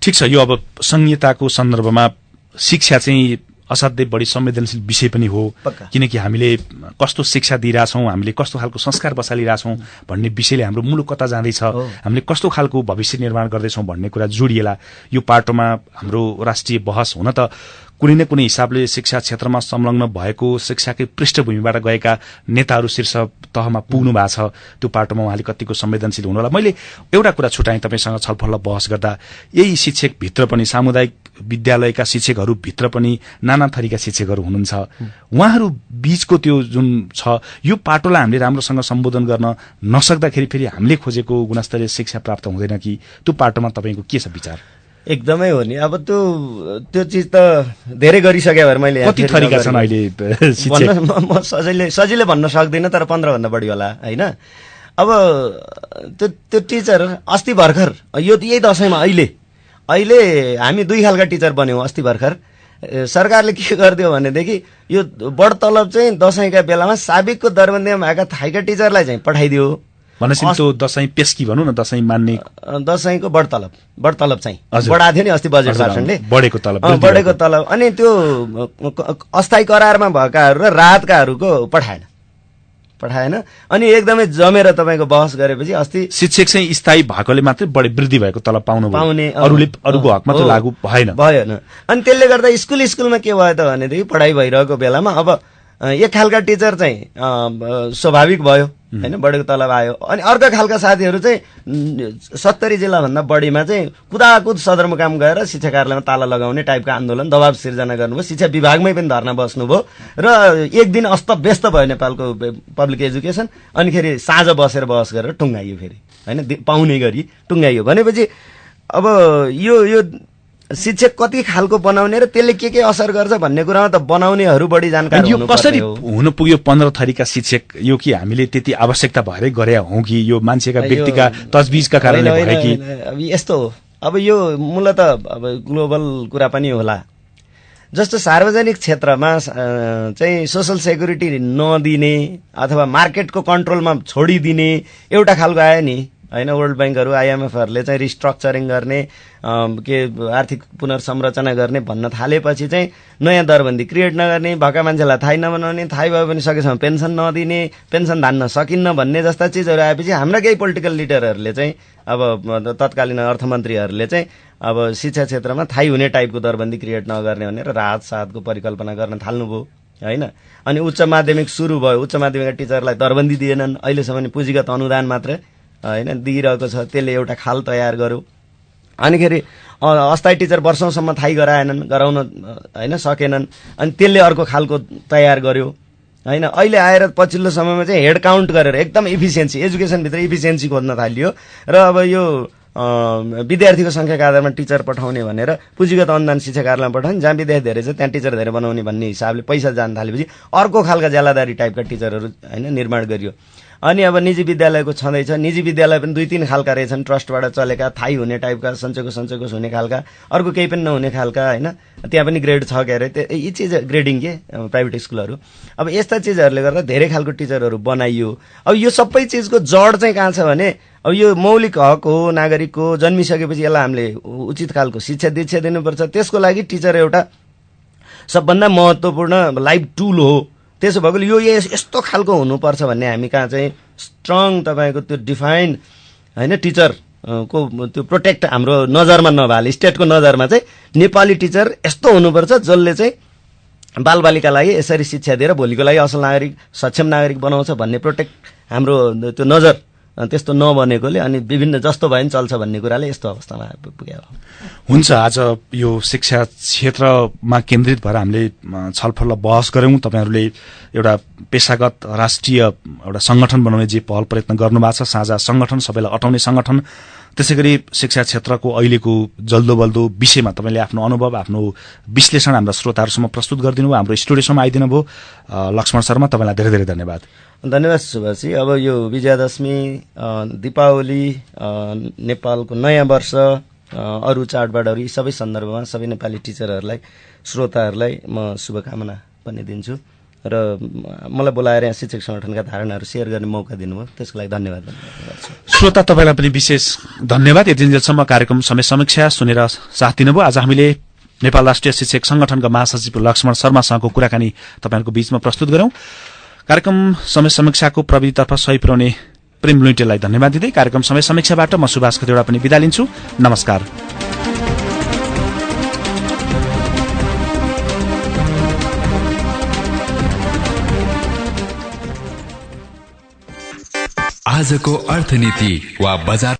ठिक छ। यो अब संहिताको सन्दर्भमा शिक्षा चाहिँ असाध्यै बढी संवेदनशील विषय पनि हो, किनकि हामीले कस्तो शिक्षा दिइरहेछौँ, हामीले कस्तो खालको संस्कार बसालिरहेछौँ भन्ने विषयले हाम्रो मुलुक कता जाँदैछ, हामीले कस्तो खालको भविष्य निर्माण गर्दैछौँ भन्ने कुरा जोडिएला यो पाटोमा हाम्रो राष्ट्रिय बहस। हुन त कुनै न कुनै हिसाबले शिक्षा क्षेत्रमा संलग्न भएको, शिक्षाकै पृष्ठभूमिबाट गएका नेताहरू शीर्ष तहमा पुग्नु भएको छ। त्यो पाटोमा उहाँले कतिको संवेदनशील हुनु होला। मैले एउटा कुरा छुटाएँ तपाईँसँग छलफल बहस गर्दा, यही शिक्षकभित्र पनि, सामुदायिक विद्यालयका शिक्षकहरूभित्र पनि नाना थरीका शिक्षकहरू हुनुहुन्छ। उहाँहरू बीचको त्यो जुन छ, यो पाटोलाई हामीले राम्रोसँग सम्बोधन गर्न नसक्दाखेरि फेरि हामीले खोजेको गुणस्तरीय शिक्षा प्राप्त हुँदैन कि? त्यो पाटोमा तपाईँको के छ विचार? एकदमै हो नि। अब त्यो चिज त धेरै गरिसक्यो भएर मैले कति थरीका छन् अहिले म सजिलै भन्न सक्दिनँ, तर 15 भन्दा बढी होला, होइन। अब त्यो टिचर अस्ति भर्खर यही दशैंमा अहिले हामी 2 खालका टिचर बन्यौँ। अस्ति भर्खर सरकारले के गरिदियो भनेदेखि यो बढ तलब चाहिँ दशैंका बेलामा साबिकको दरबन्दीमा भएका थाइका टिचरलाई चाहिँ पठाइदियो। भनेपछि त्यो दशैं पेस्की भनौँ न, दशैं मान्ने दशैंको बढ तलब चाहिँ बढाएको थियो नि अस्ति बजेट भाषणले, बढेको तलब। अनि त्यो अस्थायी करारमा भएकाहरू र राहतकाहरूको पठाएन। अनि एकदमै जमेर तपाईँको बहस गरेपछि अस्ति शिक्षक चाहिँ स्थायी भएकोले मात्रै बढी वृद्धि भएको तलब पाउने, अरूको हकमा त लागू भएन। अनि त्यसले गर्दा स्कुलमा के भयो त भनेदेखि पढाइ भइरहेको बेलामा अब एक खालका टिचर चाहिँ स्वाभाविक भयो होइन, बढेको तलब आयो। अनि अर्को खालका साथीहरू चाहिँ 70 जिल्लाभन्दा बढीमा चाहिँ कुदाकुद सदरमुकाम गएर शिक्षा कार्यालयमा ताला लगाउने टाइपको आन्दोलन दबाव सिर्जना गर्नुभयो। शिक्षा विभागमै पनि धर्ना बस्नुभयो र एक दिन अस्तव्यस्त भयो नेपालको पब्लिक एजुकेसन। अनिखेरि साँझ बसेर बहस गरेर टुङ्गाइयो फेरि होइन, पाउने गरी टुङ्गाइयो। भनेपछि अब यो शिक्षक कति खालको बनाउने र त्यसले के असर गर्छ भन्ने कुरामा त बनाउनेहरू बढी जानकार हुनुपर्छ। यो कसरी हुन पुग्यो 15 थरीका शिक्षक? यो कि हामीले त्यति आवश्यकता भएरै गरे हौं कि यो मान्छेका व्यक्तिका तजबिजका कारणले भए कि? अब यस्तो हो, अब यो मूलत अब ग्लोबल कुरा पनि होला। जस्तो सार्वजनिक क्षेत्रमा चाहिँ सोशल सेक्युरिटी नदिने अथवा मार्केटको कन्ट्रोलमा छोडिदिने एउटा खालको आयो नि होइन। वर्ल्ड ब्याङ्कहरू IMFहरूले चाहिँ रिस्ट्रक्चरिङ गर्ने के आर्थिक पुनर्संरचना गर्ने भन्न थालेपछि चाहिँ नयाँ दरबन्दी क्रिएट नगर्ने, भएका मान्छेलाई थाहै नबनाउने, थाहै भए पनि सकेसम्म पेन्सन नदिने, पेन्सन धान्न सकिन्न भन्ने जस्ता चिजहरू आएपछि हाम्रा केही पोलिटिकल लिडरहरूले चाहिँ अब तत्कालीन अर्थमन्त्रीहरूले चाहिँ अब शिक्षा क्षेत्रमा थाहै हुने टाइपको दरबन्दी क्रिएट नगर्ने भनेर राहत साहतको परिकल्पना गर्न थाल्नुभयो होइन। अनि उच्च माध्यमिक सुरु भयो, उच्च माध्यमिकका टिचरलाई दरबन्दी दिएनन्, अहिलेसम्म पुँजीगत अनुदान मात्र होइन दिइरहेको छ। त्यसले एउटा खाल तयार गर्यो। अनिखेरि अस्थायी टिचर वर्षौंसम्म थाहै गराउन होइन सकेनन्, अनि त्यसले अर्को खालको तयार गर्यो होइन। अहिले आएर पछिल्लो समयमा चाहिँ हेड काउन्ट गरेर एकदम इफिसियन्सी, एजुकेसनभित्र इफिसियन्सी खोज्न थालियो र अब यो विद्यार्थीको संख्याका आधारमा टिचर पठाउने भनेर पुँजीगत अनुदान शिक्षा कार्यालयमा पठाउने, जहाँ विद्यार्थी धेरै छ त्यहाँ टिचर धेरै बनाउने भन्ने हिसाबले पैसा जान थालेपछि अर्को खालका ज्यालादारी टाइपका टिचरहरू होइन निर्माण गरियो। अनि अब निजी विद्यालयको छँदैछ, निजी विद्यालय पनि 2-3 खालका रहेछन्, ट्रस्टबाट चलेका, थाहै हुने टाइपका, सञ्चयकोष हुने खालका, अर्को केही पनि नहुने खालका होइन। त्यहाँ पनि ग्रेड छ के अरे, यी चिज ग्रेडिङ के प्राइभेट स्कुलहरू। अब यस्ता चिजहरूले गर्दा धेरै खालको टिचरहरू बनाइयो। अब यो सबै चिजको जड चाहिँ कहाँ छ भने अब यो मौलिक हक हो नागरिकको। जन्मिसकेपछि यसलाई हामीले उचित खालको शिक्षा दीक्षा दिनुपर्छ। त्यसको लागि टिचर एउटा सबभन्दा महत्त्वपूर्ण लाइफ टुल हो। त्यसो भएकोले यो यस्तो खालको हुनुपर्छ भन्ने हामी कहाँ चाहिँ स्ट्रङ तपाईँको त्यो डिफाइन होइन टिचर को त्यो प्रोटेक्ट हाम्रो नजरमा नभए, स्टेटको नजरमा चाहिँ नेपाली टिचर यस्तो हुनुपर्छ जसले चाहिँ बालबालिकालाई यसरी शिक्षा दिएर भोलिको लागि असल नागरिक, सक्षम नागरिक बनाउँछ भन्ने प्रोटेक्ट हाम्रो त्यो नजर त्यस्तो नबनेकोले अनि विभिन्न जस्तो भयो नि चल्छ भन्ने कुराले यस्तो अवस्थामा पुग्यो। हुन्छ, आज यो शिक्षा क्षेत्रमा केन्द्रित भएर हामीले छलफल बहस गऱ्यौं। तपाईहरूले एउटा पेशागत राष्ट्रिय एउटा संगठन बनाउने जे पहल प्रयत्न गर्नुभएको छ, साझा संगठन, सबैलाई अटाउने संगठन, त्यसैगरी शिक्षा क्षेत्रको अहिलेको जल्दो बल्दो विषयमा तपाईँले आफ्नो अनुभव, आफ्नो विश्लेषण हाम्रा श्रोताहरूसम्म प्रस्तुत गरिदिनु भयो, हाम्रो स्टुडियोसम्म आइदिनु भयो। लक्ष्मण शर्मा, तपाईँलाई धेरै धेरै धन्यवाद। धन्यवाद सुभाषजी। अब यो विजयादशमी, दीपावली, नेपालको नयाँ वर्ष, अरू चाडबाडहरू यी सबै सन्दर्भमा सबै नेपाली टिचरहरूलाई, श्रोताहरूलाई म शुभकामना पनि दिन्छु र मलाई बोलाएर यहाँ शिक्षक संगठनका धारणाहरू सेयर गर्ने मौका दिनुभयो, त्यसको लागि धन्यवाद गर्छु। श्रोता तपाईँलाई पनि विशेष धन्यवाद। यति जेलसम्म कार्यक्रम समय समीक्षा सुनेर साथ दिनुभयो। आज हामीले नेपाल राष्ट्रिय शिक्षक संगठनका महासचिव लक्ष्मण शर्मासँगको कुराकानी तपाईँहरूको बीचमा प्रस्तुत गरौं। कार्यक्रम समय समीक्षाको प्रविधितर्फ सही पुर्याउने प्रेम लुइटेललाई धन्यवाद दिँदै कार्यक्रम समय समीक्षाबाट म सुभाष खतिवडा पनि बिदा लिन्छु। नमस्कार। आजको अर्थनीति वा बजार